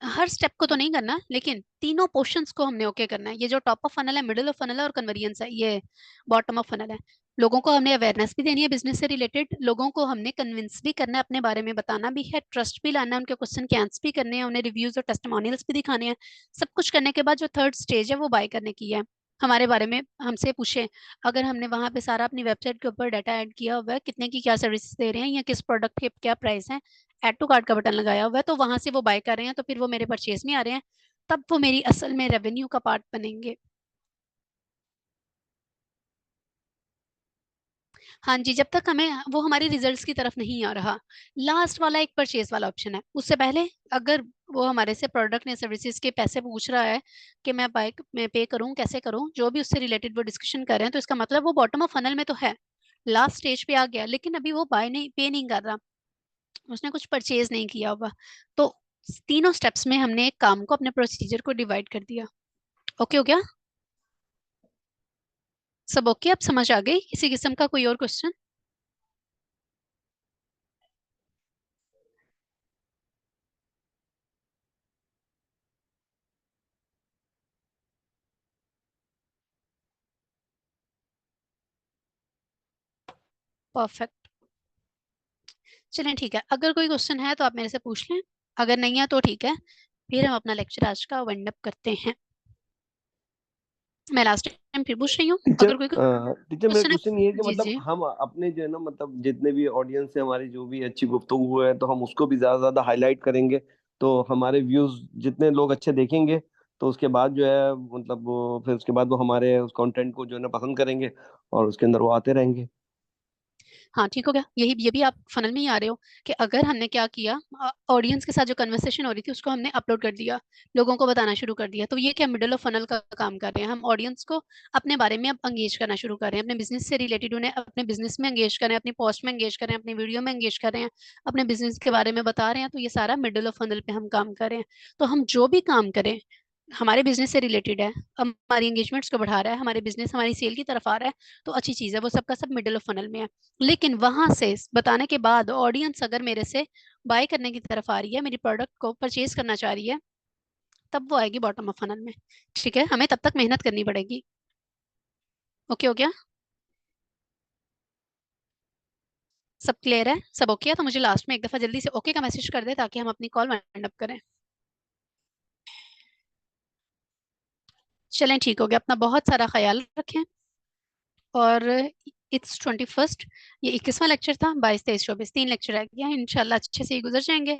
हर स्टेप को तो नहीं करना, लेकिन तीनों पोर्शंस को हमने ओके करना है। ये जो टॉप ऑफ फनल है, मिडिल ऑफ फनल है और कन्वर्जेंस है, ये बॉटम ऑफ फनल है। लोगों को हमने अवेयरनेस भी देनी है बिजनेस से रिलेटेड, लोगों को हमने कन्विंस भी करना है, अपने बारे में बताना भी है, ट्रस्ट भी लाना है, उनके क्वेश्चन के आंसर भी करने हैं, उन्हें रिव्यूज और टेस्टिमोनियल्स भी दिखाने हैं। सब कुछ करने के बाद जो थर्ड स्टेज है वो बाय करने की है। हमारे बारे में हमसे पूछे, अगर हमने वहां पे सारा अपनी वेबसाइट के ऊपर डाटा ऐड किया हुआ है, कितने की क्या सर्विसेज दे रहे हैं या किस प्रोडक्ट के क्या प्राइस है, ऐड टू कार्ट का बटन लगाया हुआ है, तो वहां से वो बाय कर रहे हैं, तो फिर वो मेरे परचेज में आ रहे हैं, तब वो मेरी असल में रेवेन्यू का पार्ट बनेंगे। हाँ जी, जब तक हमें वो हमारे रिजल्ट्स की तरफ नहीं आ रहा। लास्ट वाला एक परचेज वाला ऑप्शन है, उससे पहले अगर वो हमारे से प्रोडक्ट या सर्विसेज के पैसे पूछ रहा है कि मैं पे करूं, कैसे करूं, जो भी उससे रिलेटेड वो डिस्कशन कर रहे हैं, तो इसका मतलब वो बॉटम ऑफ फनल में तो है, लास्ट स्टेज पे आ गया, लेकिन अभी वो बाय नहीं, पे नहीं कर रहा, उसने कुछ परचेज नहीं किया होगा। तो तीनों स्टेप्स में हमने एक काम को, अपने प्रोसीजर को डिवाइड कर दिया। ओके हो गया? सब ओके? अब समझ आ गई? किसी किस्म का कोई और क्वेश्चन? परफेक्ट। चलें ठीक है, अगर कोई क्वेश्चन है तो आप मेरे से पूछ लें, अगर नहीं है तो ठीक है, फिर हम अपना लेक्चर आज का वाइंड अप करते हैं। मैं लास्ट टाइम फिर पूछ रही हूँ, टीचर अगर कोई टीचर मेरा क्वेश्चन है। क्वेश्चन ये है कि जी मतलब जी। हम अपने जो है ना, मतलब जितने भी ऑडियंस है हमारी, जो भी अच्छी गुफ्तगू है, तो हम उसको भी ज्यादा ज्यादा हाईलाइट करेंगे, तो हमारे व्यूज जितने लोग अच्छे देखेंगे, तो उसके बाद जो है मतलब वो फिर उसके बाद वो हमारे उस कंटेंट को जो है ना पसंद करेंगे, और उसके अंदर वो आते रहेंगे। हाँ ठीक हो गया, यही ये भी आप फनल में ही आ रहे हो, कि अगर हमने क्या किया, ऑडियंस के साथ जो कन्वर्सेशन हो रही थी उसको हमने अपलोड कर दिया, लोगों को बताना शुरू कर दिया, तो ये क्या मिडल ऑफ फनल का काम कर रहे हैं। हम ऑडियंस को अपने बारे में अब एंगेज करना शुरू कर रहे हैं, अपने बिजनेस से रिलेटेड उन्हें अपने बिजनेस में एंगेज करें, अपनी पोस्ट में एंगेज करें, अपनी वीडियो में एंगेज करें, अपने बिजनेस के बारे में बता रहे हैं, तो ये सारा मिडल ऑफ फनल पे हम काम कर रहे हैं। तो हम जो भी काम करें हमारे बिजनेस से रिलेटेड है, हमारी एंगेजमेंट्स को बढ़ा रहा है, हमारे बिजनेस हमारी सेल की तरफ आ रहा है, तो अच्छी चीज है, वो सबका सब मिडिल ऑफ फनल में है। लेकिन वहां से बताने के बाद ऑडियंस अगर मेरे से बाय करने की तरफ आ रही है, मेरी प्रोडक्ट को परचेज करना चाह रही है, तब वो आएगी बॉटम ऑफ फनल में। ठीक है, हमें तब तक मेहनत करनी पड़ेगी। ओके हो गया? सब क्लियर है? सब ओके है? तो मुझे लास्ट में एक दफा जल्दी से ओके का मैसेज कर दे, ताकि हम अपनी कॉल वाइंड अप करें। चलें ठीक हो गया, अपना बहुत सारा ख्याल रखें। और इट्स 21st, ये 21वां लेक्चर था, 22 23 24 3 लेक्चर रह गया, इंशाल्लाह अच्छे से ही गुजर जाएंगे।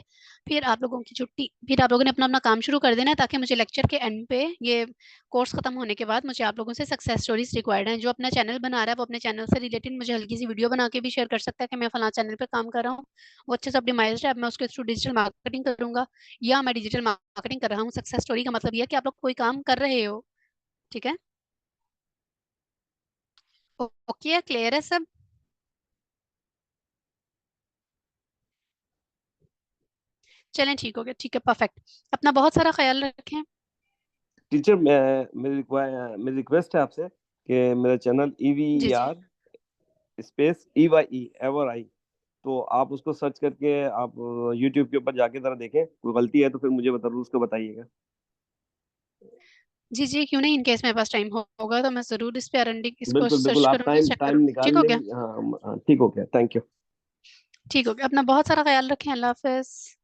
फिर आप लोगों की छुट्टी, फिर आप लोगों ने अपना अपना काम शुरू कर देना है, ताकि मुझे लेक्चर के एंड पे, ये कोर्स खत्म होने के बाद, मुझे आप लोगों से सक्सेस स्टोरीज रिक्वायर्ड हैं। जो अपना चैनल बना रहा है वो अपने चैनल से रिलेटेड मुझे हल्की सी वीडियो बना के भी शेयर कर सकता है कि मैं फला चैनल पे काम कर रहा हूँ, वो अच्छे से ऑप्टिमाइज्ड है, अब मैं उसके थ्रू डिजिटल मार्केटिंग करूंगा, या मैं डिजिटल मार्केटिंग कर रहा हूँ। सक्सेस स्टोरी का मतलब यह है कि आप लोग कोई काम कर रहे हो। ठीक है? ओके है? क्लियर है सब? चलें ठीक हो गया, ठीक है, परफेक्ट। अपना बहुत सारा ख्याल रखें। टीचर मेरी रिक्वेस्ट है आपसे कि मेरा चैनल जी जी। EVER space EYE ever eye, तो आप उसको सर्च करके आप यूट्यूब के ऊपर जाके जरा देखें, कोई गलती है तो फिर मुझे जरूर उसको बताइएगा। जी जी, क्यों नहीं, इनकेस मेरे पास टाइम होगा तो मैं जरूर इस पे आरएनडी इसको बिल्कुल बिल्कुल, सर्च आप करूंगी, टाइम चेक टाइम करूंगी। ठीक निकाल हो लें। गया? हाँ हाँ, ठीक हो गया, थैंक यू। ठीक हो गया, अपना बहुत सारा ख्याल रखें। अल्लाह हाफिज।